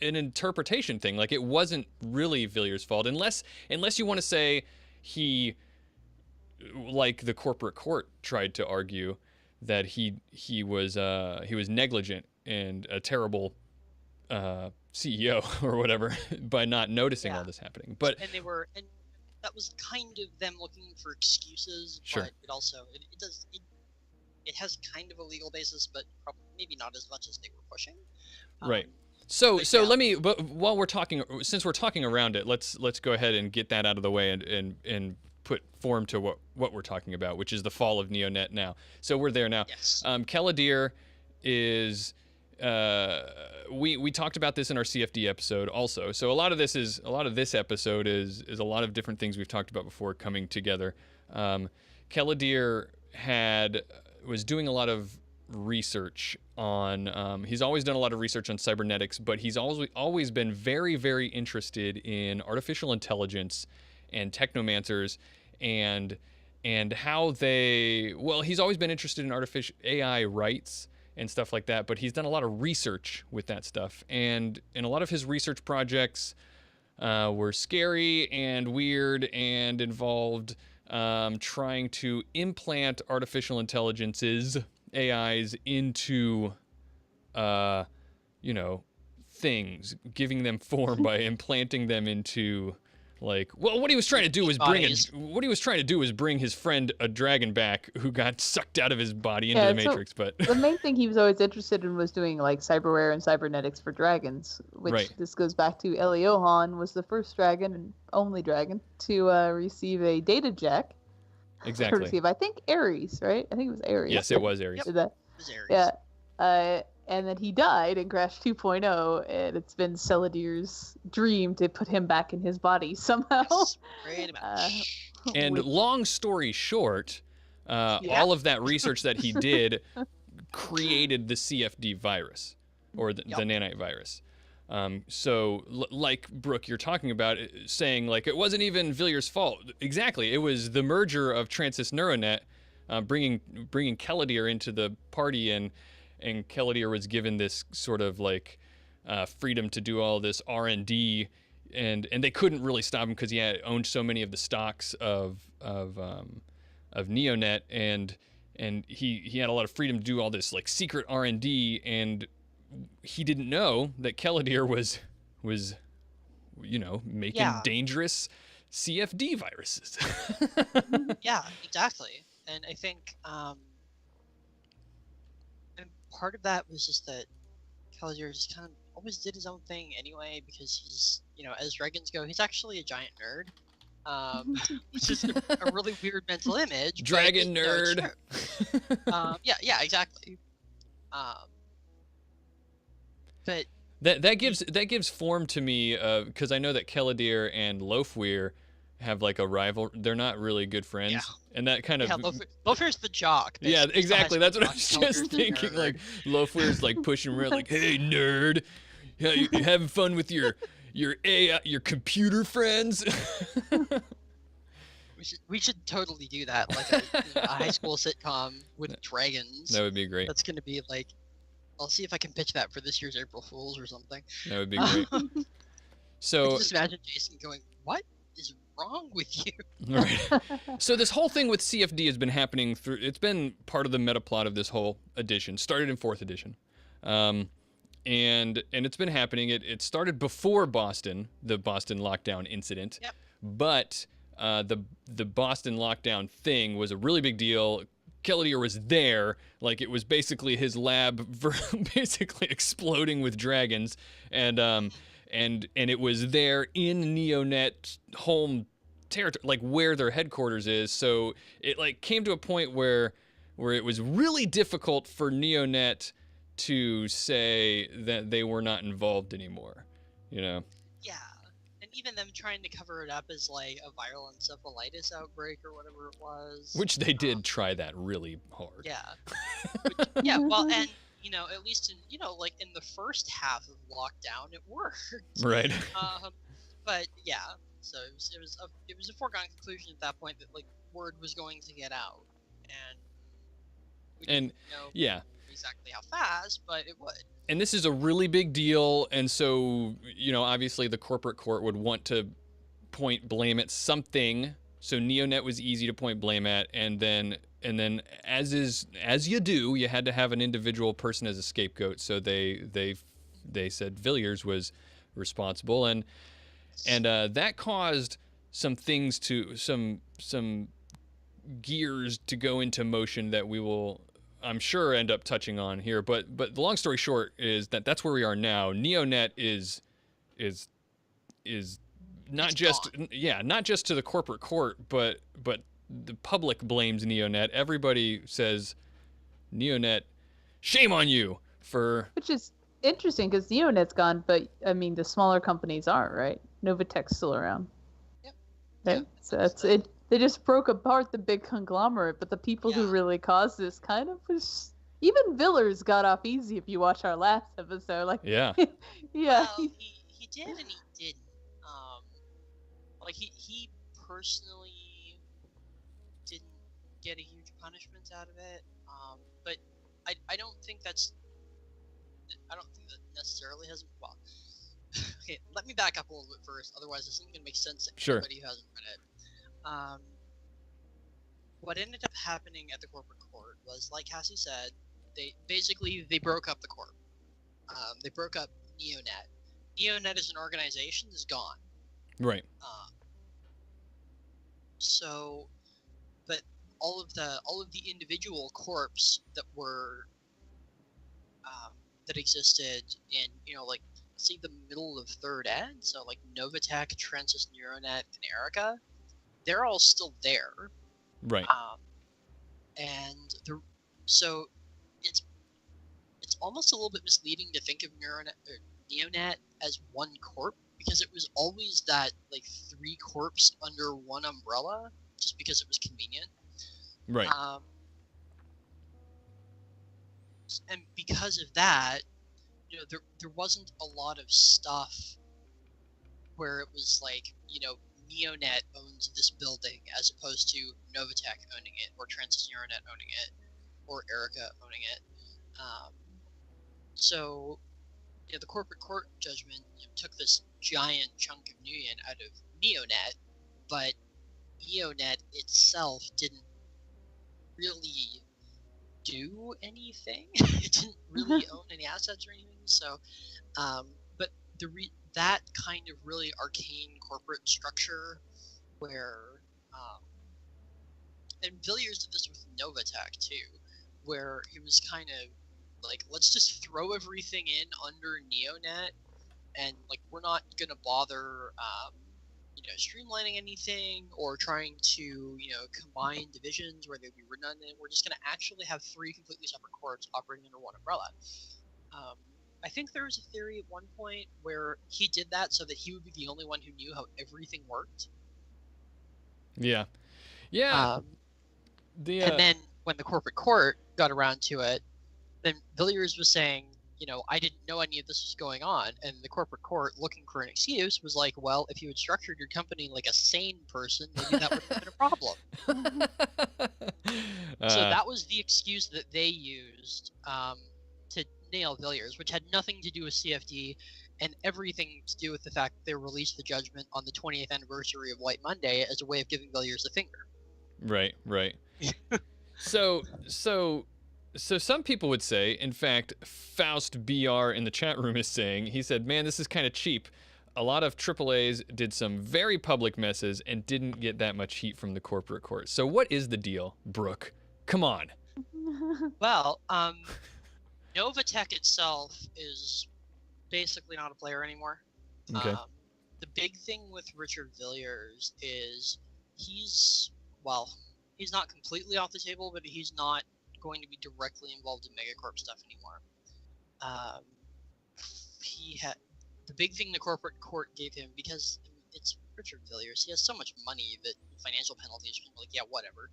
interpretation thing. Like, it wasn't really Villiers' fault, unless you want to say he, like the corporate court tried to argue, that he was negligent and a terrible CEO or whatever by not noticing all this happening. But and that was kind of them looking for excuses. Sure. But it also it has kind of a legal basis, but probably maybe not as much as they were pushing. Right. So let me. But while we're talking, since we're talking around it, let's go ahead and get that out of the way and put form to what we're talking about, which is the fall of NeoNet now. So we're there now. Yes. Keladir is. We talked about this in our CFD episode also. So a lot of this episode is a lot of different things we've talked about before coming together. Keladir was doing a lot of research on. He's always done a lot of research on cybernetics, but he's always been very, very interested in artificial intelligence and technomancers and how they. Well, he's always been interested in artificial AI rights and stuff like that, but he's done a lot of research with that stuff, and a lot of his research projects were scary and weird and involved trying to implant artificial intelligences, AIs, into things, giving them form by implanting them into, like, well, what he was trying to do was bring his friend a dragon back who got sucked out of his body into the Matrix. But the main thing he was always interested in was doing like cyberware and cybernetics for dragons, which this goes back to Eliohan was the first dragon and only dragon to receive a data jack. Exactly. Courtesy of, I think, Ares, right? I think it was Ares. Yes, it was Ares. Yep. It was Ares. Yeah. And then he died in Crash 2.0, and it's been Celadir's dream to put him back in his body somehow. Yes, pretty much. And long story short, all of that research that he did created the CFD virus, or the nanite virus. Like Brooke, you're talking about saying, like, it wasn't even Villiers' fault. Exactly. It was the merger of Transys NeuroNet, bringing Keladir into the party, and Keladir was given this sort of like freedom to do all this R&D, and they couldn't really stop him because he owned so many of the stocks of NeoNet, and he had a lot of freedom to do all this like secret R&D, and he didn't know that Keladir was making dangerous CFD viruses. Yeah, exactly. And I think and part of that was just that Keladir just kind of always did his own thing anyway, because he's, as dragons go, he's actually a giant nerd. Which is a really weird mental image. Dragon nerd. Yeah, exactly. But that gives form to me, because I know that Keladir and Lofweir have like a rival. They're not really good friends, and that kind of Lofweir's the jock. Yeah, exactly. That's what I was just thinking. Like, Lofweir's like pushing around, like, "Hey, nerd, you having fun with your AI, your computer friends?" We should totally do that, like a high school sitcom with dragons. That would be great. That's gonna be like, I'll see if I can pitch that for this year's April Fools or something. That would be great. So just imagine Jason going, "What is wrong with you?" Right. So this whole thing with CFD has been happening through. It's been part of the meta plot of this whole edition. Started in 4th edition, and it's been happening. It started before the Boston lockdown incident. Yep. But the Boston lockdown thing was a really big deal. Keladir was there, like it was basically his lab, basically exploding with dragons, and it was there in NeoNet home territory, like where their headquarters is. So it like came to a point where it was really difficult for NeoNet to say that they were not involved anymore, Yeah. And even them trying to cover it up as like a viral encephalitis outbreak or whatever it was. Which they did try that really hard. Yeah. Yeah, well, and, at least in, like in the first half of lockdown, it worked. Right. But yeah, so it was a foregone conclusion at that point that like word was going to get out, and we And didn't know yeah, exactly how fast, but it would. and this is a really big deal, and so, you know, obviously the corporate court would want to point blame at something. So NeoNET was easy to point blame at, and then as you do, you had to have an individual person as a scapegoat. So they said Villiers was responsible, and that caused some things to some gears to go into motion that we will, I'm sure, end up touching on here. But the long story short is that that's where we are now. NeoNET is not It's just gone. not just to the corporate court, but the public blames NeoNET. Everybody says, NeoNET, shame on you for. Which is interesting because NeoNet's gone, but I mean the smaller companies aren't, right? Novatech's still around. Yep. Right? Yeah, So that's it. They just broke apart the big conglomerate, but the people who Yeah. really caused this kind of was. Even Villers got off easy if you watch our last episode. Like, Yeah. yeah. Well, he did and he didn't. Like he personally didn't get a huge punishment out of it. But I don't think that necessarily has. Well, okay, let me back up a little bit first. Otherwise, this isn't going to make sense to Sure. anybody who hasn't read it. What ended up happening at the corporate court was, like Cassie said, they broke up the corp. They broke up NeoNET. NeoNET as an organization is gone. Right. So, but all of the individual corps that were that existed in, you know, like, say the middle of third ed, so like Novatech, Trensis, NeuroNet, and Erica, they're all still there. Right. And so it's almost a little bit misleading to think of NeoNet as one corp, because it was always that, like, 3 corps under one umbrella, just because it was convenient. Right. And because of that, you know, there wasn't a lot of stuff where it was like, you know, NeoNet owns this building as opposed to Novatech owning it, or Transys NeuroNet owning it, or Erica owning it. So, you know, the corporate court judgment, you know, took this giant chunk of Nguyen out of NeoNet, but NeoNet itself didn't really do anything. It didn't really own any assets or anything. So, but that kind of really arcane corporate structure, where, and Villiers did this with Novatech too, where he was kind of like, let's just throw everything in under NeoNet, and, like, we're not gonna bother, you know, streamlining anything or trying to, you know, combine divisions where they'd be redundant. We're just gonna actually have 3 completely separate corps operating under one umbrella. I think there was a theory at one point where he did that so that he would be the only one who knew how everything worked. Yeah. Yeah. And then when the corporate court got around to it, then Villiers was saying, you know, I didn't know any of this was going on. And the corporate court, looking for an excuse, was like, well, if you had structured your company like a sane person, maybe that wouldn't have been a problem. So that was the excuse that they used to nail Villiers, which had nothing to do with CFD and everything to do with the fact that they released the judgment on the 20th anniversary of White Monday as a way of giving Villiers the finger. Right. So some people would say, in fact, Faust BR in the chat room is saying, he said, man, this is kind of cheap. A lot of AAAs did some very public messes and didn't get that much heat from the corporate court. So what is the deal, Brooke? Come on. Well, Novatech itself is basically not a player anymore. Okay. The big thing with Richard Villiers is he's not completely off the table, but he's not going to be directly involved in megacorp stuff anymore. The big thing the corporate court gave him, because it's Richard Villiers, he has so much money that financial penalties are like, yeah, whatever.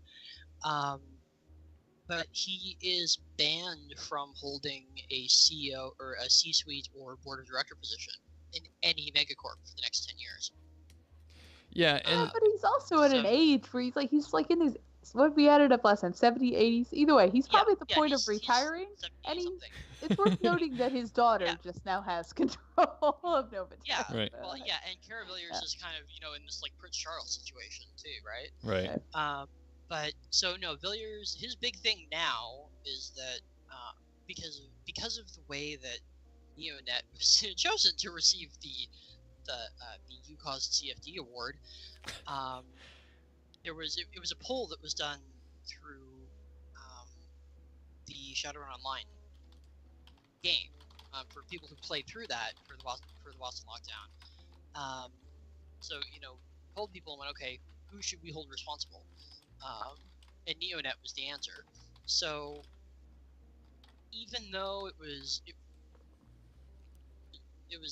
But he is banned from holding a CEO or a C-suite or board of director position in any megacorp for the next 10 years. Yeah, and But he's also at an So- age where he's like in his, what we added up last time, 70s, 80s. Either way, he's probably at the point of he's retiring. 70 And something. it's worth noting that his daughter Yeah. just now has control of Nova. Yeah. Right. Well, yeah, and Kara Villiers is kind of, in this like Prince Charles situation too, right? right. But so no, Villiers, his big thing now is that because of the way that NeoNet was chosen to receive the UCause CFD award, it was a poll that was done through the Shadowrun Online game for people who played through that for the Boston lockdown. So polled people and went, okay, who should we hold responsible? And NeoNet was the answer. So even though it was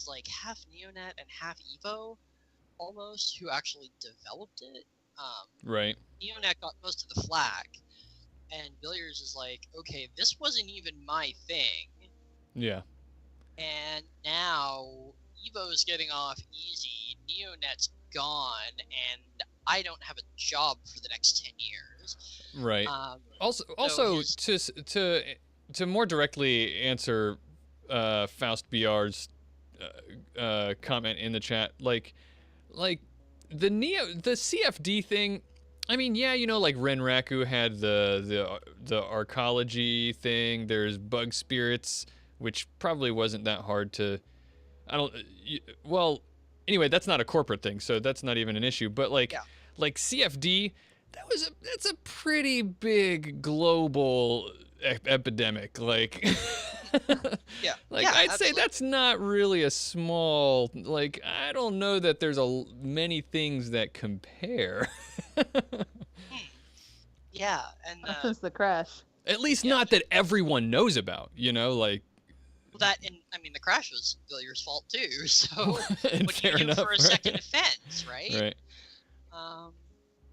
like half NeoNet and half Evo, almost, who actually developed it. Right. NeoNet got most of the flack, and Villiers is like, okay, this wasn't even my thing, Yeah. and now Evo's getting off easy, NeoNet's gone, and I don't have a job for the next 10 years. Right. Also, his- to more directly answer Faust BR's comment in the chat, like the CFD thing. I mean, yeah, like Renraku had the arcology thing. There's bug spirits, which probably wasn't that hard to. Well, anyway, that's not a corporate thing, so that's not even an issue. But like CFD, that's a pretty big global epidemic. Like, Yeah. like Yeah, I'd say absolutely. that's not really a small. Like, I don't know that there's many things that compare. Yeah, and Not since the crash. At least not that everyone knows about. Like. that, and I mean, the crash was Villiers' fault too. So And what do you fair do enough, for a second right. offense, right? Right.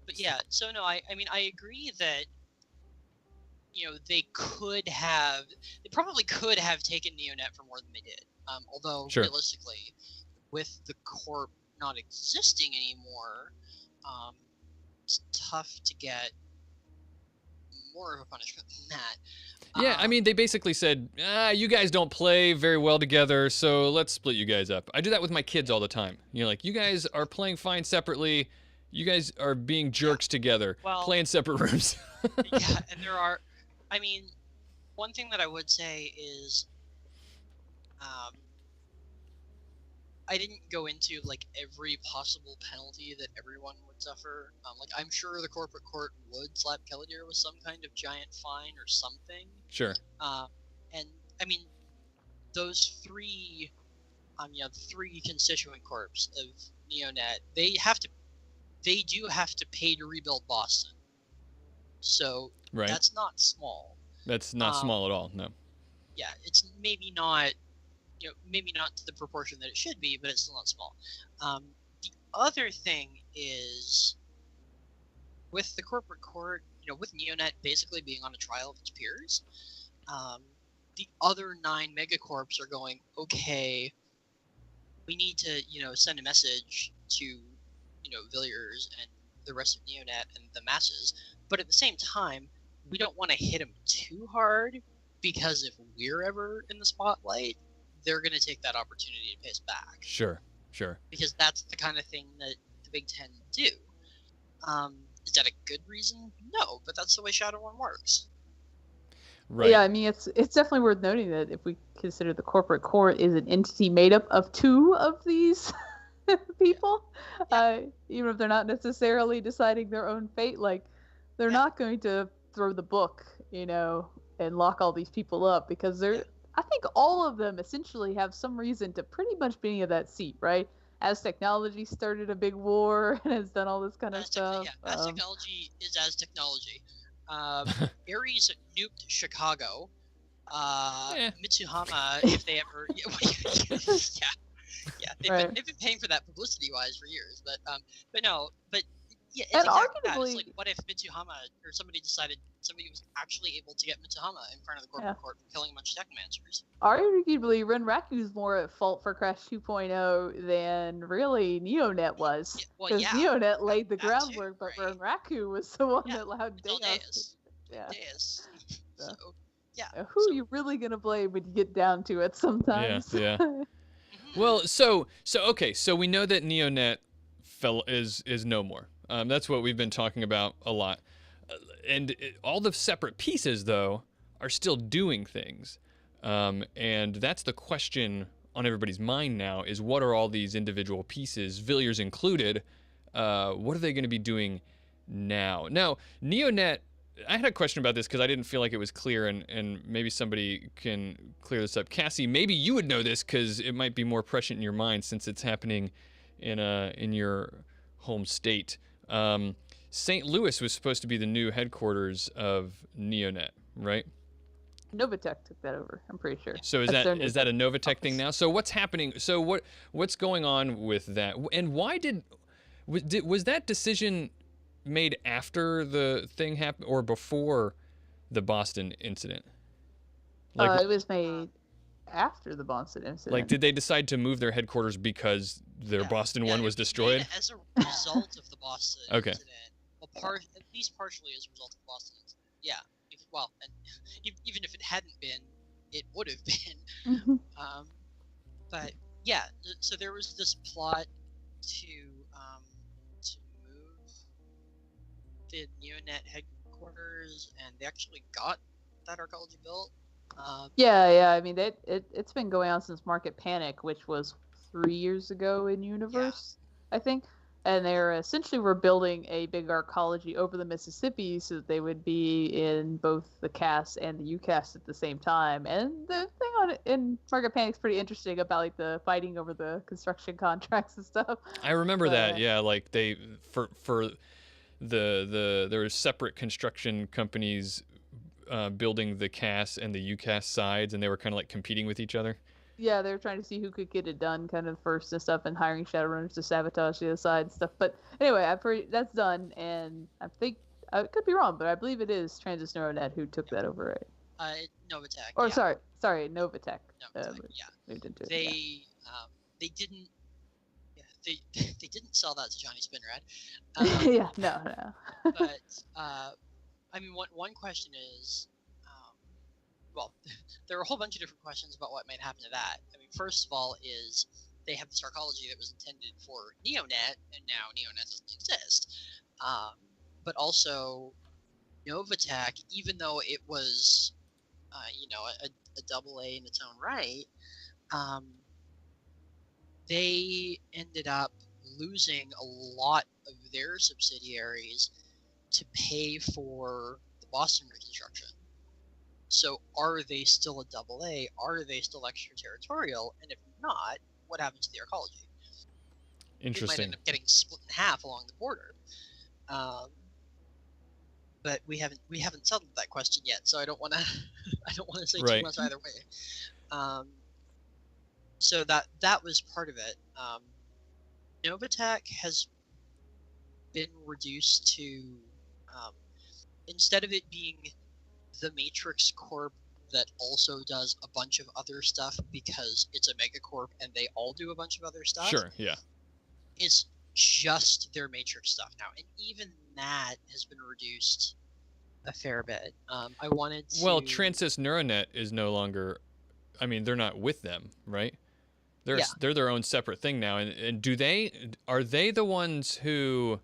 But yeah, so no, I mean, I agree that they probably could have taken NeoNet for more than they did. Although Sure. realistically, with the corp not existing anymore, it's tough to get more of a punishment than that. Yeah, I mean, they basically said, you guys don't play very well together, so let's split you guys up. I do that with my kids all the time. Like, you guys are playing fine separately. You guys are being jerks together, Well- play in separate rooms. Yeah, and there are, I mean, one thing that I would say is, I didn't go into like every possible penalty that everyone would suffer. Like, I'm sure the corporate court would slap Kellidir with some kind of giant fine or something. Sure. And I mean, those three, the three constituent corps of NeoNet, they do have to pay to rebuild Boston. So Right. that's not small. That's not small at all, no. Yeah, it's maybe not, maybe not to the proportion that it should be, but it's still not small. The other thing is, with the corporate court, with NeoNet basically being on a trial of its peers, the other 9 megacorps are going, okay, we need to, send a message to, Villiers and the rest of NeoNet and the masses, but at the same time, we don't want to hit them too hard, because if we're ever in the spotlight, they're going to take that opportunity to pay us back. Sure. Because that's the kind of thing that the Big Ten do. Is that a good reason? No, but that's the way Shadowrun works. Right. Yeah, I mean, it's definitely worth noting that if we consider the corporate court is an entity made up of 2 of these people, even if they're not necessarily deciding their own fate, like, they're not going to throw the book, and lock all these people up, because I think all of them essentially have some reason to pretty much be in that seat, right? As technology started a big war and has done all this kind of stuff. As technology is as technology. Ares nuked Chicago. Mitsuhama, if they ever, they've been paying for that publicity-wise for years. But Yeah, it's And exactly that. It's arguably- like, what if Mitsuhama or somebody was actually able to get Mitsuhama in front of the corporate Yeah. court for killing a bunch of Technomancers? Arguably, Renraku's more at fault for Crash 2.0 than really NeoNet was. Yeah, well, Because yeah, NeoNet laid the that too, groundwork, but right? Renraku was the one Yeah, that allowed Until Deus. Deus. Yeah. Deus. So, So, yeah. who so, are you really gonna blame when you get down to it sometimes? Yeah. mhm. Well, so okay, so we know that NeoNet is no more. That's what we've been talking about a lot, and all the separate pieces though are still doing things, and that's the question on everybody's mind now: is what are all these individual pieces, Villiers included? What are they going to be doing now? Now, NeoNet. I had a question about this because I didn't feel like it was clear, and maybe somebody can clear this up. Cassie, maybe you would know this because it might be more prescient in your mind since it's happening in your home state. St. Louis was supposed to be the new headquarters of NeoNet, right? Novatech took that over. I'm pretty sure. So is That's their that a Novatech office. thing now? So what's happening? So what's going on with that? And why was that decision made after the thing happened or before the Boston incident? Like, It was made after the Boston incident. like, did they decide to move their headquarters because their Yeah, Boston yeah, one it was made destroyed? as a result of the Boston Okay. incident. Well, at least partially as a result of the Boston incident. Yeah. And even if it hadn't been, it would have been. Mhm. But yeah, so there was this plot to move the NeoNet headquarters, and they actually got that archaeology built. Yeah. I mean, it's been going on since Market Panic, which was 3 years ago in Universe, I think. And they're essentially were building a big arcology over the Mississippi so that they would be in both the CAS and the UCAS at the same time. And the thing on it in Market Panic is pretty interesting about like the fighting over the construction contracts and stuff. I remember that. But- Yeah, like they for there were separate construction companies building the CAS and the UCAS sides, and they were kind of like competing with each other. Yeah, they were trying to see who could get it done kind of first and stuff, and hiring Shadowrunners to sabotage the other side and stuff. But anyway, I've heard that's done, and I think I could be wrong, but I believe it is Transys NeuroNet who took that over, right? Novatech. Or yeah. sorry, Novatech. Novatech, yeah. Moved into it. They didn't. Yeah, they didn't sell that to Johnny Spinrad. Yeah, no. But I mean, one question is, well, there are a whole bunch of different questions about what might happen to that. I mean, first of all, is they have this arcology that was intended for NeoNet, and now NeoNet doesn't exist. But also, Novatech, even though it was, a double A in its own right, they ended up losing a lot of their subsidiaries to pay for the Boston reconstruction. So are they still a double A? Are they still extraterritorial? And if not, what happens to the arcology? It might Interesting. end up getting split in half along the border. But we haven't settled that question yet, so I don't want to say Right. too much either way. So that was part of it. Novatech has been reduced to instead of it being the Matrix Corp that also does a bunch of other stuff because it's a megacorp and they all do a bunch of other stuff. Sure. Yeah. It's just their Matrix stuff now, and even that has been reduced a fair bit. I wanted to. Well, Transys NeuroNet is no longer. I mean, they're not with them, right? They're their own separate thing now. And are they the ones who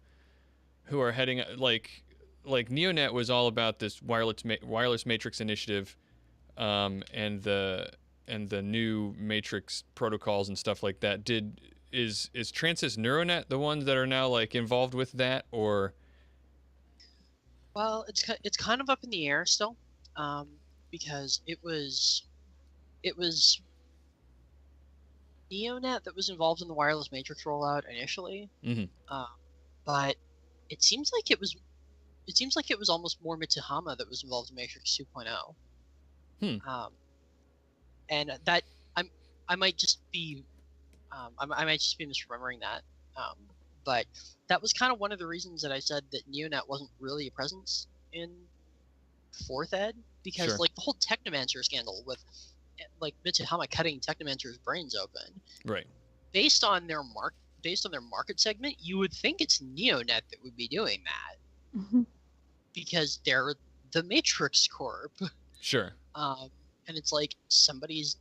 are heading like NeoNet was all about this wireless matrix initiative, and the new matrix protocols and stuff like that. Is Transys NeuroNet the ones that are now like involved with that, or? Well, it's kind of up in the air still, because it was NeoNet that was involved in the wireless matrix rollout initially, but it seems like it was almost more Mitsuhama that was involved in Matrix 2.0. And that I might just be I might just be misremembering that, But that was kind of one of the reasons that I said that NeoNET wasn't really a presence in 4th ed, because Sure. like the whole Technomancer scandal with like Mitsuhama cutting Technomancer's brains open, Right. based on their market segment, you would think it's NeoNET that would be doing that, because they're the Matrix Corp. Sure. And it's like somebody's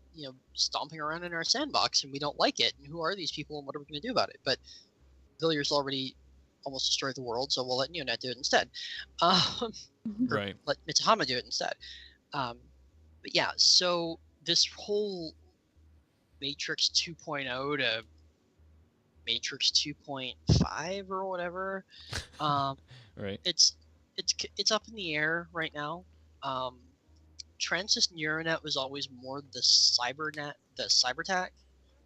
stomping around in our sandbox and we don't like it, and who are these people and what are we going to do about it? But Villiers already almost destroyed the world, so we'll let NeoNET do it instead. Right. Let Mitsuhama do it instead. But yeah, so this whole Matrix 2.0 to Matrix 2.5 or whatever, Right. it's up in the air right now. Transys NeuroNet was always more the cybertech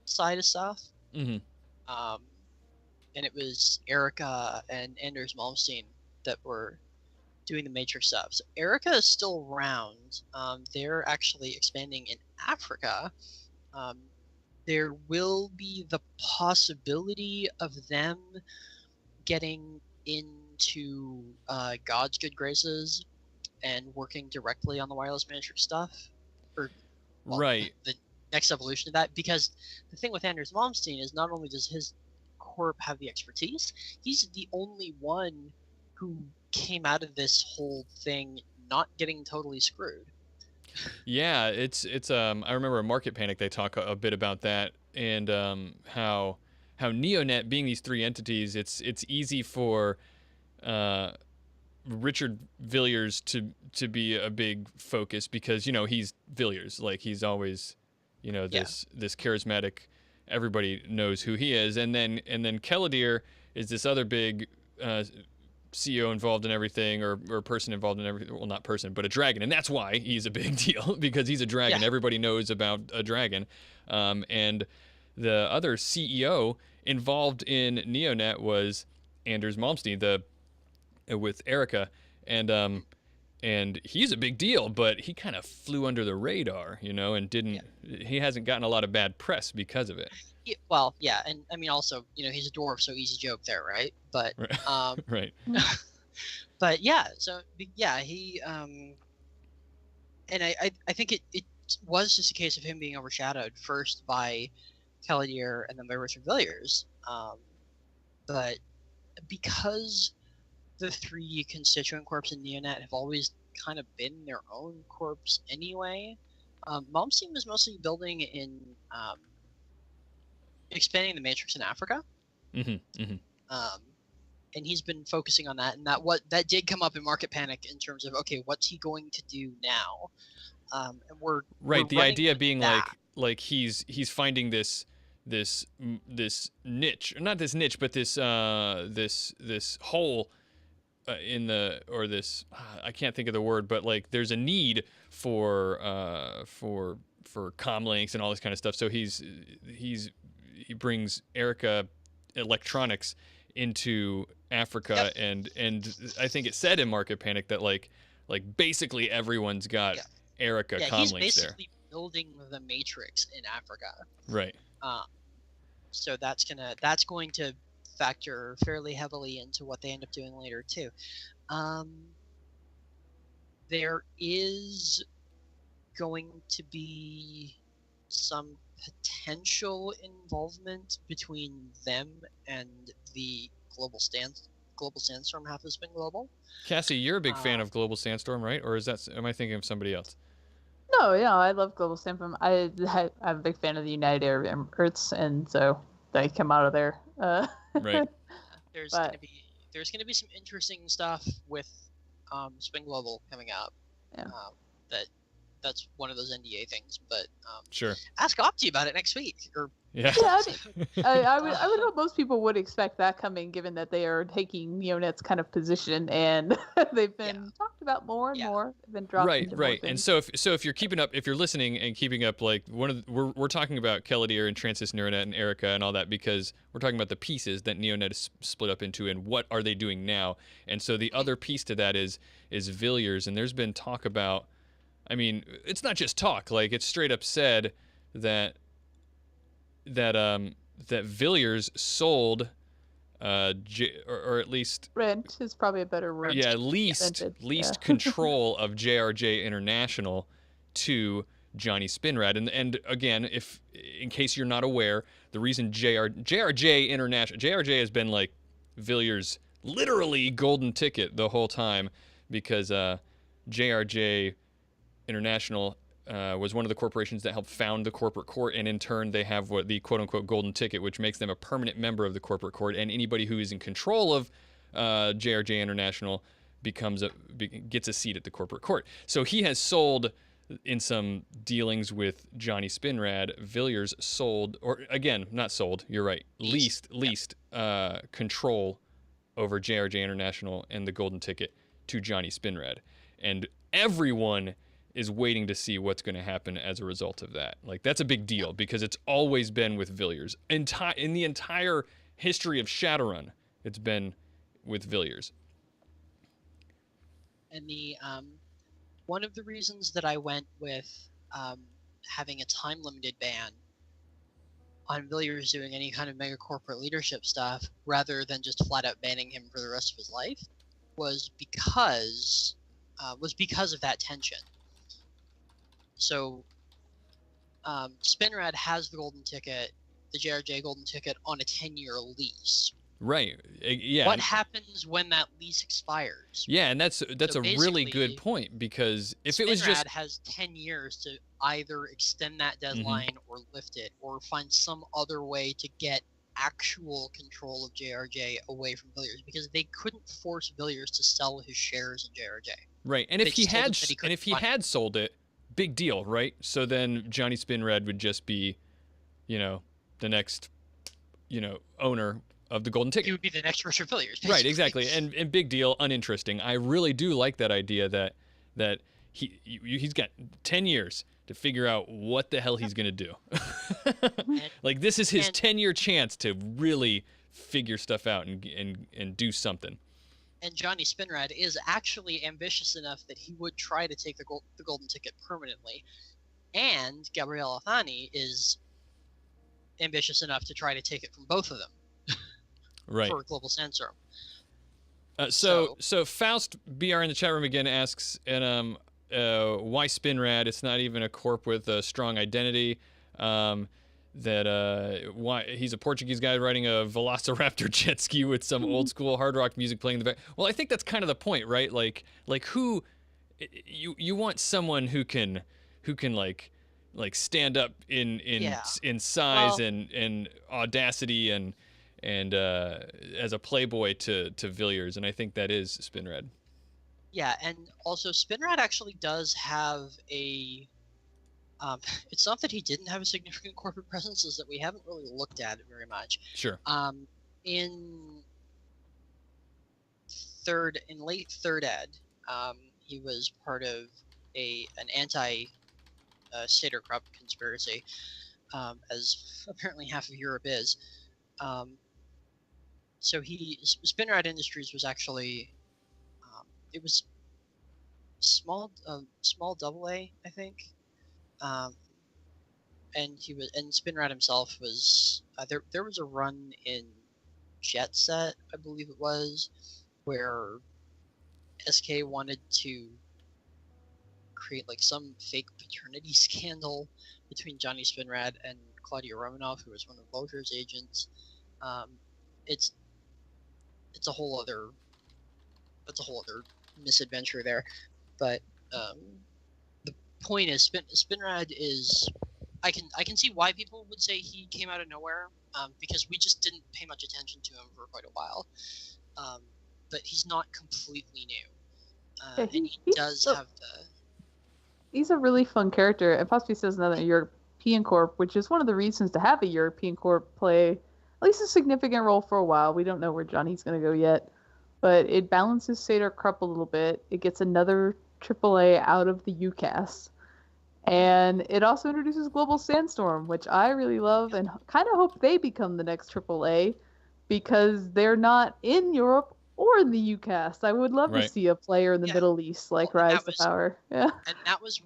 side of stuff. Mm-hmm. And it was Erica and Anders Malmsteen that were doing the Matrix stuff. So Erica is still around. They're actually expanding in Africa. There will be the possibility of them getting into God's good graces and working directly on the wireless Matrix stuff. Right. The next evolution of that. Because the thing with Anders Malmsteen is not only does his corp have the expertise, he's the only one who came out of this whole thing not getting totally screwed. Yeah, it's I remember in Market Panic they talk a bit about that, and how NeoNET being these 3 entities, it's easy for Richard Villiers to be a big focus, because he's Villiers, like he's always this charismatic, everybody knows who he is, and then Kellidir is this other big CEO involved in everything, or person involved in everything. Well, not person, but a dragon, and that's why he's a big deal, because he's a dragon. Yeah. Everybody knows about a dragon. And the other CEO involved in NeoNET was Anders Malmsteen, with Erica, and he's a big deal, but he kind of flew under the radar, and didn't. Yeah. He hasn't gotten a lot of bad press because of it. Yeah, well, yeah, and I mean also, he's a dwarf, so easy joke there, right? But right. Right. But yeah, so yeah, he and I think it was just a case of him being overshadowed first by Kellidir and then by Richard Villiers. But because the 3 constituent corps in NeoNET have always kind of been their own corps anyway, Malmsteen was mostly building in expanding the Matrix in Africa. Mm-hmm. Mm-hmm. And he's been focusing on that, and that did come up in Market Panic in terms of, okay, what's he going to do now? And we're the idea being that. like he's finding this niche, not this niche, but this hole in the, or this, I can't think of the word, but like there's a need for comlinks and all this kind of stuff. So he brings Erica Electronics into Africa, Yep. and I think it said in Market Panic that like basically everyone's got Erica he's comlinks basically building the Matrix in Africa. there. Right. So that's going to factor fairly heavily into what they end up doing later too. There is going to be some potential involvement between them and the Global Sandstorm half of Spin Global. Cassie, you're a big fan of Global Sandstorm, right? Or am I thinking of somebody else? No, yeah, I love Global Sandstorm. I'm a big fan of the United Arab Emirates, and so they come out of there. Right. There's gonna be some interesting stuff with Spin Global coming up. Yeah. That's one of those NDA things, but Sure. ask Opti about it next week. Yeah. Yeah, I would hope most people would expect that coming, given that they are taking NeoNET's kind of position, and they've been talked about more and more. They've been dropped into more Right. And things. so if you're keeping up, if you're listening and keeping up, like we're talking about Kellidir and Transys NeuroNet and Erica and all that, because we're talking about the pieces that NeoNET is split up into and what are they doing now. And so the other piece to that is Villiers, and there's been talk about, I mean, it's not just talk, like it's straight up said that Villiers sold or at least Rent is probably a better word. yeah, least Yeah. control of JRJ International to Johnny Spinrad. And again, if in case you're not aware, the reason JRJ International, JRJ has been like Villiers' literally golden ticket the whole time, because JRJ International was one of the corporations that helped found the corporate court, and in turn they have what the quote-unquote golden ticket, which makes them a permanent member of the corporate court, and anybody who is in control of JRJ International gets a seat at the corporate court. So he has sold, in some dealings with Johnny Spinrad, Villiers sold, or again, not sold, you're right, leased control over JRJ International and the golden ticket to Johnny Spinrad. And everyone is waiting to see what's going to happen as a result of that. Like, that's a big deal, because it's always been with Villiers. In the entire history of Shadowrun, it's been with Villiers. And the one of the reasons that I went with having a time-limited ban on Villiers doing any kind of mega corporate leadership stuff, rather than just flat-out banning him for the rest of his life, was because of that tension. So Spinrad has the golden ticket, the JRJ golden ticket, on a 10-year lease. Right. Yeah. What happens when that lease expires? Yeah, and that's a really good point, because if it was just Spinrad has 10 years to either extend that deadline or lift it, or find some other way to get actual control of JRJ away from Villiers, because they couldn't force Villiers to sell his shares in JRJ. Right. And if he had sold it, big deal, right? So then Johnny Spinrad would just be, the next, owner of the golden ticket. He would be the next Richard Villiers, basically. Right, exactly. And big deal, uninteresting. I really do like that idea that he's got 10 years to figure out what the hell he's going to do. Like, this is his 10-year chance to really figure stuff out and do something. And Johnny Spinrad is actually ambitious enough that he would try to take the golden ticket permanently. And Gabriel Athani is ambitious enough to try to take it from both of them. Right. For Global Sandstorm. So Faust BR in the chat room again asks, and why Spinrad? It's not even a corp with a strong identity. Why he's a Portuguese guy riding a Velociraptor jet ski with some old school hard rock music playing in the back. Well, I think that's kind of the point, right? Like who you want someone who can like stand up in size and audacity and as a playboy to Villiers, and I think that is Spinrad. Yeah, and also Spinrad actually does have a. It's not that he didn't have a significant corporate presence; is that we haven't really looked at it very much. Sure. In late third ed, he was part of an anti Satyr crop conspiracy, as apparently half of Europe is. So Spinrad Industries was actually, it was small AA, I think, and Spinrad himself was there was a run in Jet Set, I believe it was, where SK wanted to create like some fake paternity scandal between Johnny Spinrad and Claudia Romanov, who was one of Vulture's agents. It's a whole other misadventure there, but the point is Spinrad is I can see why people would say he came out of nowhere, because we just didn't pay much attention to him for quite a while, but he's not completely new, and he does have the. He's a really fun character, and possibly says another European Corp, which is one of the reasons to have a European Corp play at least a significant role for a while. We don't know where Johnny's going to go yet, but it balances Satyr Krupp a little bit. It gets another AAA out of the UCAS, and it also introduces Global Sandstorm, which I really love and kind of hope they become the next AAA, because they're not in Europe or in the UCAS. I would love to see a player in the Middle East rise to power. Yeah, and that was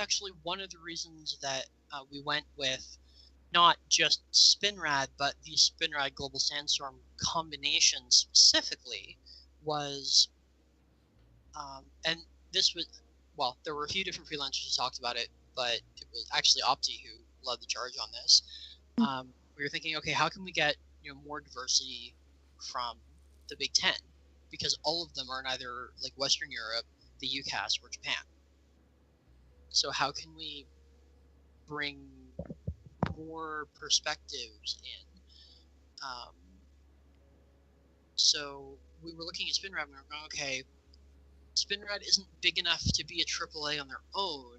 actually one of the reasons that we went with not just Spinrad, but the Spinrad Global Sandstorm combination specifically was, and this was, well, there were a few different freelancers who talked about it, but it was actually Opti who led the charge on this. We were thinking, okay, how can we get more diversity from the Big Ten? Because all of them are in either like Western Europe, the UCAS, or Japan. So how can we bring more perspectives in? So we were looking at Spinrad and we were going, okay, Spinrad isn't big enough to be a AAA on their own,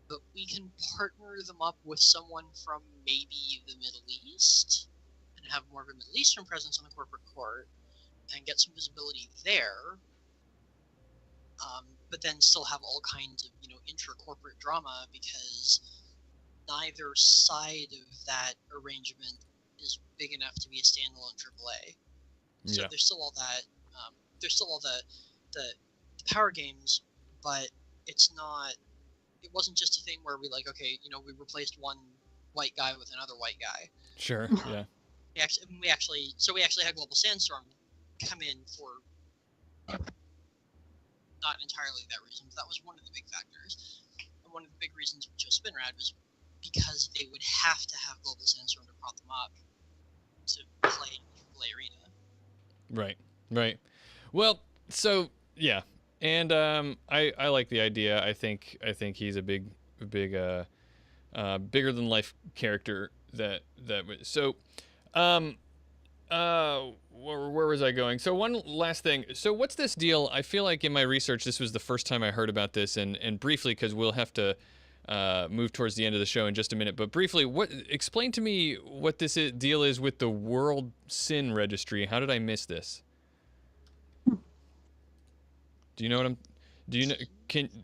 but we can partner them up with someone from maybe the Middle East and have more of a Middle Eastern presence on the corporate court and get some visibility there, but then still have all kinds of intra-corporate drama, because neither side of that arrangement is big enough to be a standalone AAA. So there's still all that. There's still all the power games, but it's not. It wasn't just a thing where we we replaced one white guy with another white guy. Sure. Yeah. We actually had Global Sandstorm come in for not entirely that reason, but that was one of the big factors. And one of the big reasons we chose Spinrad was because they would have to have Global Sandstorm to prop them up to play AAA Arena. Right. Well, so yeah, and I like the idea. I think he's a big bigger than life character so. Where was I going? So one last thing. So what's this deal? I feel like in my research, this was the first time I heard about this, and briefly, because we'll have to move towards the end of the show in just a minute. But briefly, explain to me what this deal is with the World Sin Registry. How did I miss this? Do you know what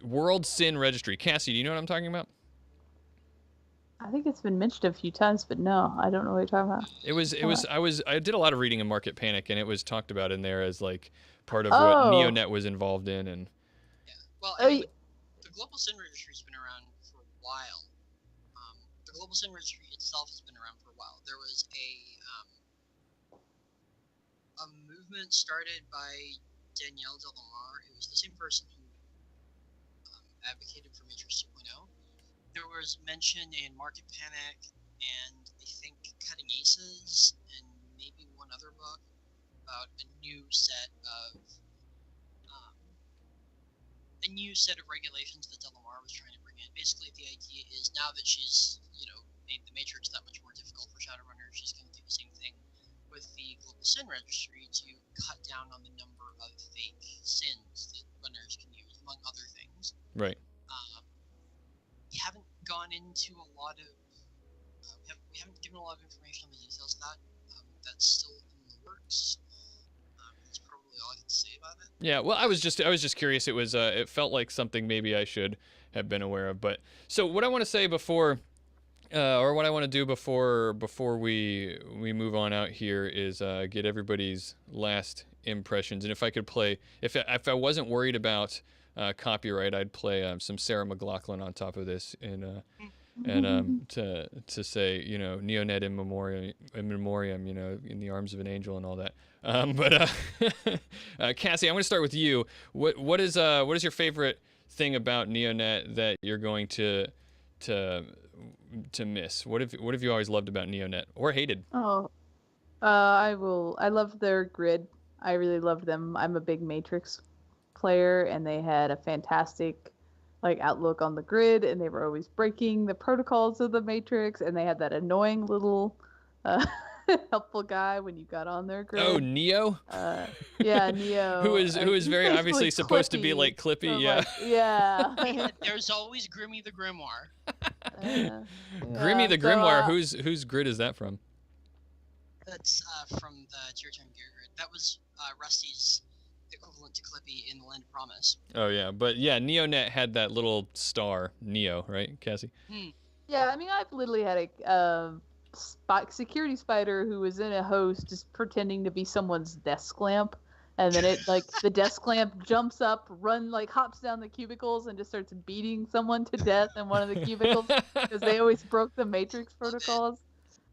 World Sin Registry? Cassie, do you know what I'm talking about? I think it's been mentioned a few times, but no, I don't know what you're talking about. I did a lot of reading in Market Panic, and it was talked about in there as like part of what NeoNET was involved in, and well, the Global Sin Registry has been around for a while. The Global Sin Registry itself has been around for a while. There was a movement started by Danielle Delamar, who was the same person who advocated for Matrix 2.0. There was mention in Market Panic and I think Cutting Aces and maybe one other book about a new set of regulations that Delamar was trying to bring in. Basically, the idea is now that she's made the Matrix that much more difficult for Shadowrunner, she's going to do the same thing with the Global Sin Registry to cut down on the number of fake sins that runners can use, among other things. Right. We haven't gone into a lot of we haven't given a lot of information on the details of that. That's still in the works. That's probably all I can say about it. Yeah, well, I was just curious. It felt like something maybe I should have been aware of. But so what I want to say before, or what I want to do before we move on out here is get everybody's last impressions. And if I could play, if I wasn't worried about copyright, I'd play some Sarah McLachlan on top of this, and to say, NeoNET in memoriam, in the arms of an angel and all that. But Cassie, I'm going to start with you. What is your favorite thing about NeoNET that you're going to miss? What have you always loved about NeoNET or hated? I love their grid. I really loved them. I'm a big Matrix player, and they had a fantastic outlook on the grid, and they were always breaking the protocols of the Matrix, and they had that annoying little helpful guy when you got on their grid. Oh, Neo? Yeah, Neo. who is very obviously supposed to be like Clippy, yeah. Yeah. There's always Grimmy the Grimoire. Grimmy the Grimoire, whose grid is that from? That's from the Tier 10 Gear grid. That was Rusty's equivalent to Clippy in the Land of Promise. Oh yeah, but yeah, NeoNET had that little star, Neo, right, Cassie? Yeah, I mean, I've literally had a security spider who was in a host just pretending to be someone's desk lamp And then it like the desk lamp jumps up, hops down the cubicles and just starts beating someone to death in one of the cubicles because they always broke the Matrix protocols.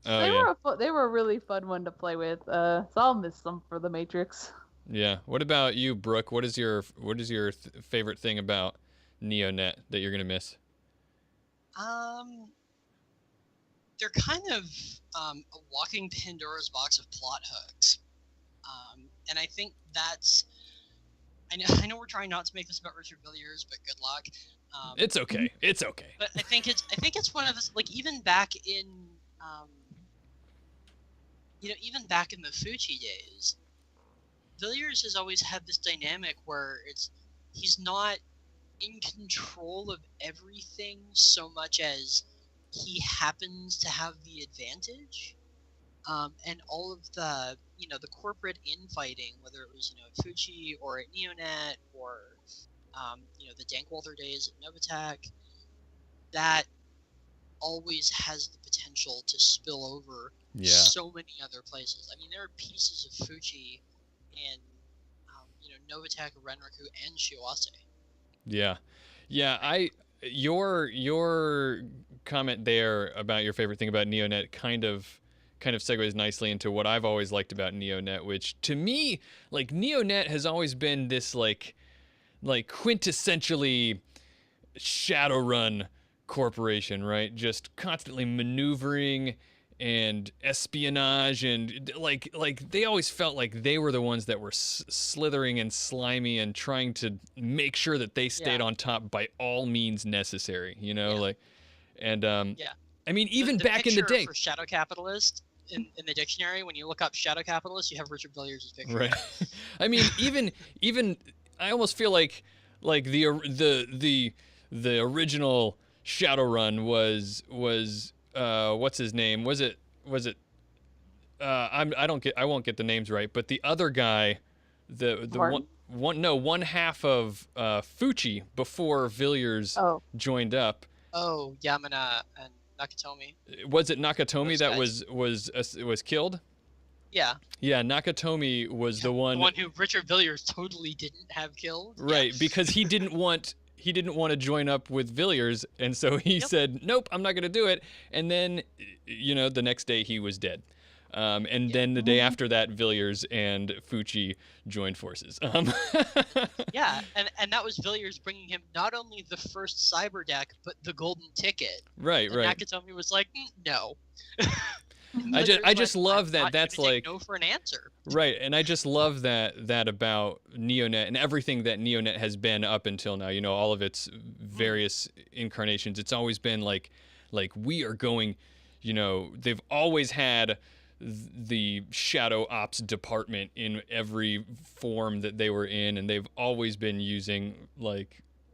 Oh, They were a really fun one to play with. So I'll miss them for the Matrix. Yeah. What about you, Brooke? What is your favorite thing about NeoNET that you're gonna miss? They're kind of a walking Pandora's box of plot hooks, and I think that's. I know we're trying not to make this about Richard Villiers, but good luck. It's okay. It's okay. But I think it's one of those, like, even back in even back in the Fucci days, Villiers has always had this dynamic where he's not in control of everything so much as he happens to have the advantage, and all of the the corporate infighting, whether it was Fucci or at NeoNET or the Dankwalder days at Novatech, that always has the potential to spill over so many other places. I mean, there are pieces of Fucci in Novatech, Renraku, and Shiwase. Yeah. Your comment there about your favorite thing about NeoNET kind of segues nicely into what I've always liked about NeoNET, which to me, like, NeoNET has always been this like quintessentially Shadowrun corporation, right? Just constantly maneuvering and espionage, and like they always felt like they were the ones that were slithering and slimy and trying to make sure that they stayed on top by all means necessary, I mean, even the back in the day for shadow capitalist in the dictionary, when you look up shadow capitalist, you have Richard Villiers' picture. Right. I mean, even I almost feel like the original Shadowrun was what's his name? Was it I won't get the names right, but the other guy, one half of Fucci before Villiers joined up. Oh, Yamana and Nakatomi. Was it Nakatomi that was killed? Yeah. Yeah, Nakatomi was the one who Richard Villiers totally didn't have killed. Right, because he didn't want to join up with Villiers, and so he said, "Nope, I'm not going to do it." And then, the next day he was dead. Then the day after that, Villiers and Fucci joined forces. Yeah, and that was Villiers bringing him not only the first cyber deck, but the golden ticket. Right. Nakatomi was like, no. I just love that. That's like no for an answer. Right, and I just love that about NeoNET and everything that NeoNET has been up until now. All of its various incarnations. It's always been like we are going. They've always had the Shadow Ops department in every form that they were in, and they've always been using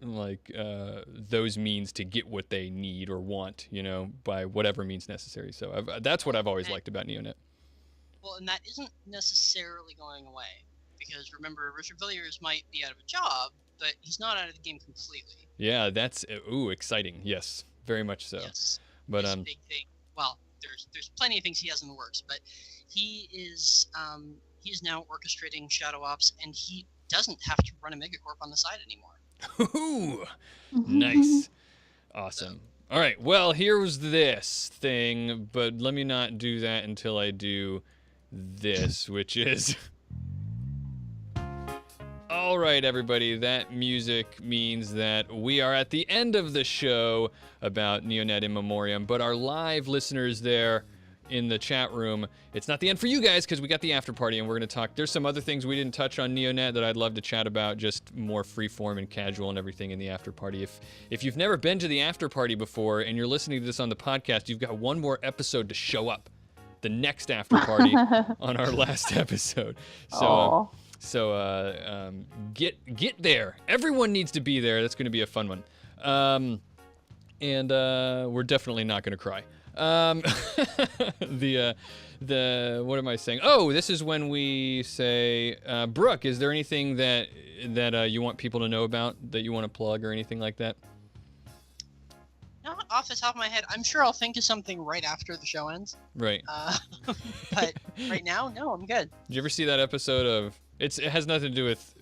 those means to get what they need or want, by whatever means necessary. So that's what I've always liked about NeoNET. Well, and that isn't necessarily going away, because remember, Richard Villiers might be out of a job, but he's not out of the game completely. Yeah, that's exciting. Yes, very much so. Yes, but a big thing. Well, there's plenty of things he has in the works, but he is now orchestrating Shadow Ops, and he doesn't have to run a megacorp on the side anymore. Ooh, nice. Awesome. All right, well, here's this thing, but let me not do that until I do this, which is... All right, everybody, that music means that we are at the end of the show about NeoNET in Memoriam, but our live listeners there in the chat room, it's not the end for you guys, because we got the after party, and we're going to talk. There's some other things we didn't touch on NeoNET that I'd love to chat about, just more freeform and casual and everything in the after party. If you've never been to the after party before and you're listening to this on the podcast, you've got one more episode to show up. The next after party on our last episode. So get there. Everyone needs to be there. That's going to be a fun one. And we're definitely not going to cry. What am I saying? Oh, this is when we say, Brooke, is there anything that you want people to know about, that you want to plug or anything like that? Not off the top of my head, I'm sure I'll think of something right after the show ends. Right. But right now, no, I'm good. Did you ever see that episode of? It has nothing to do with.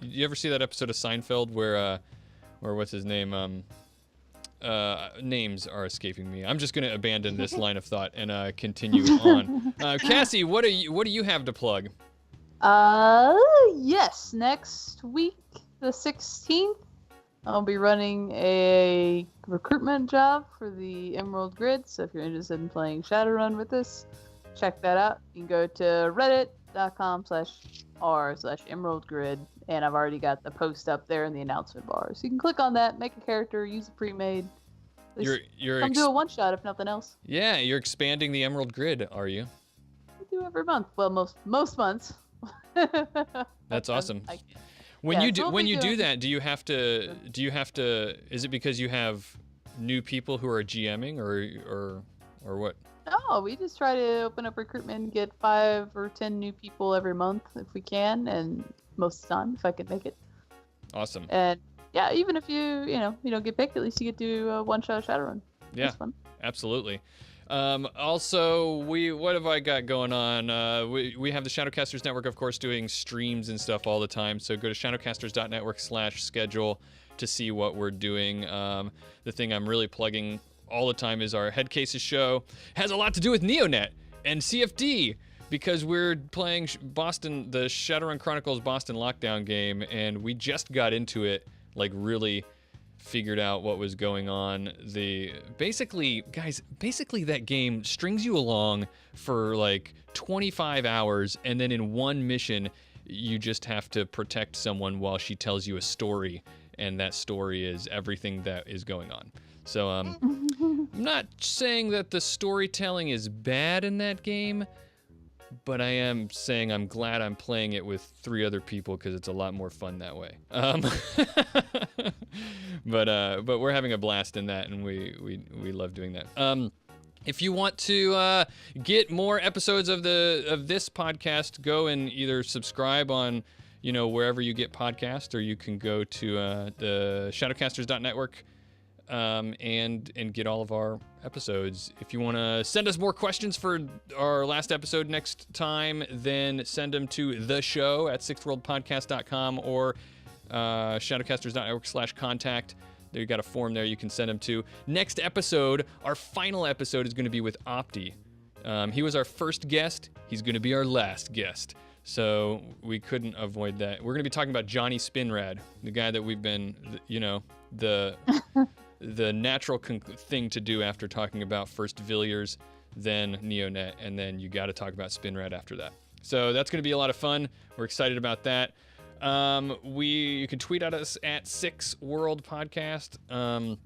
You ever see that episode of Seinfeld where what's his name? Names are escaping me. I'm just gonna abandon this line of thought and continue on. Cassie, what do you have to plug? Yes, next week, the 16th, I'll be running a recruitment job for the Emerald Grid. So if you're interested in playing Shadowrun with us, check that out. You can go to reddit.com/r/Emerald Grid, and I've already got the post up there in the announcement bar. So you can click on that, make a character, use a pre-made. Come do a one-shot if nothing else. Yeah, you're expanding the Emerald Grid, are you? We do every month. Well, most months. That's awesome. When you do that, do you have to? Is it because you have new people who are GMing or what? No, we just try to open up recruitment, get 5 or 10 new people every month if we can, and most of the time if I can make it. Awesome. And yeah, even if you don't get picked, at least you get to do a one-shot Shadowrun. Yeah, that's fun. Absolutely. Also, what have I got going on? We have the Shadowcasters Network, of course, doing streams and stuff all the time. So go to shadowcasters.network/schedule to see what we're doing. The thing I'm really plugging all the time is our Head Cases show. Has a lot to do with NeoNET and CFD because we're playing the Shadowrun Chronicles Boston Lockdown game, and we just got into it, like really figured out what was going on. Basically that game strings you along for like 25 hours, and then in one mission you just have to protect someone while she tells you a story, and that story is everything that is going on. So I'm not saying that the storytelling is bad in that game, but I am saying I'm glad I'm playing it with 3 other people because it's a lot more fun that way. But we're having a blast in that, and we love doing that. If you want to get more episodes of this podcast, go and either subscribe on wherever you get podcasts, or you can go to the shadowcasters.network and get all of our episodes. If you want to send us more questions for our last episode next time, then send them to the show at sixthworldpodcast.com or shadowcasters.network/contact. There, you got a form there you can send them to. Next episode, our final episode, is going to be with Opti. He was our first guest. He's going to be our last guest. So we couldn't avoid that. We're going to be talking about Johnny Spinrad, the guy that we've been, the natural thing to do after talking about first Villiers, then NeoNET, and then you got to talk about Spinrad after that. So that's going to be a lot of fun. We're excited about that. You can tweet at us at 6worldpodcast. Our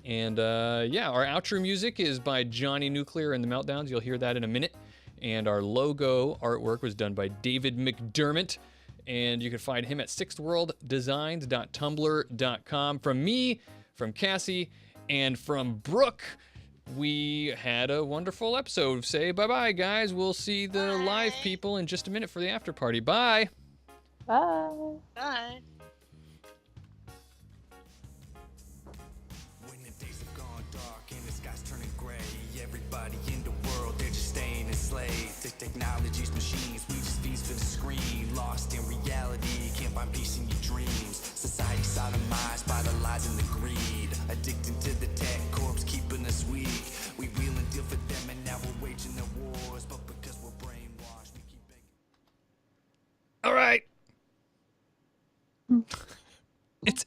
outro music is by Johnny Nuclear and the Meltdowns. You'll hear that in a minute. And our logo artwork was done by David McDermott. And you can find him at sixthworlddesigns.tumblr.com. From me, from Cassie, and from Brooke, we had a wonderful episode. Say bye-bye, guys. We'll see the live people in just a minute for the after party. Bye. Bye. Bye. When the days have gone dark and the sky's turning gray, everybody in the world, they're just staying enslaved to technology's machines. We just feast for the screen, lost in reality, can't find peace in your dreams. Society sodomized by the lies and the greed, addicted to the tech corpse keeping us weak. We wheel and deal for them, and now we're waging the wars, but because we're brainwashed, we keep begging. All right. It's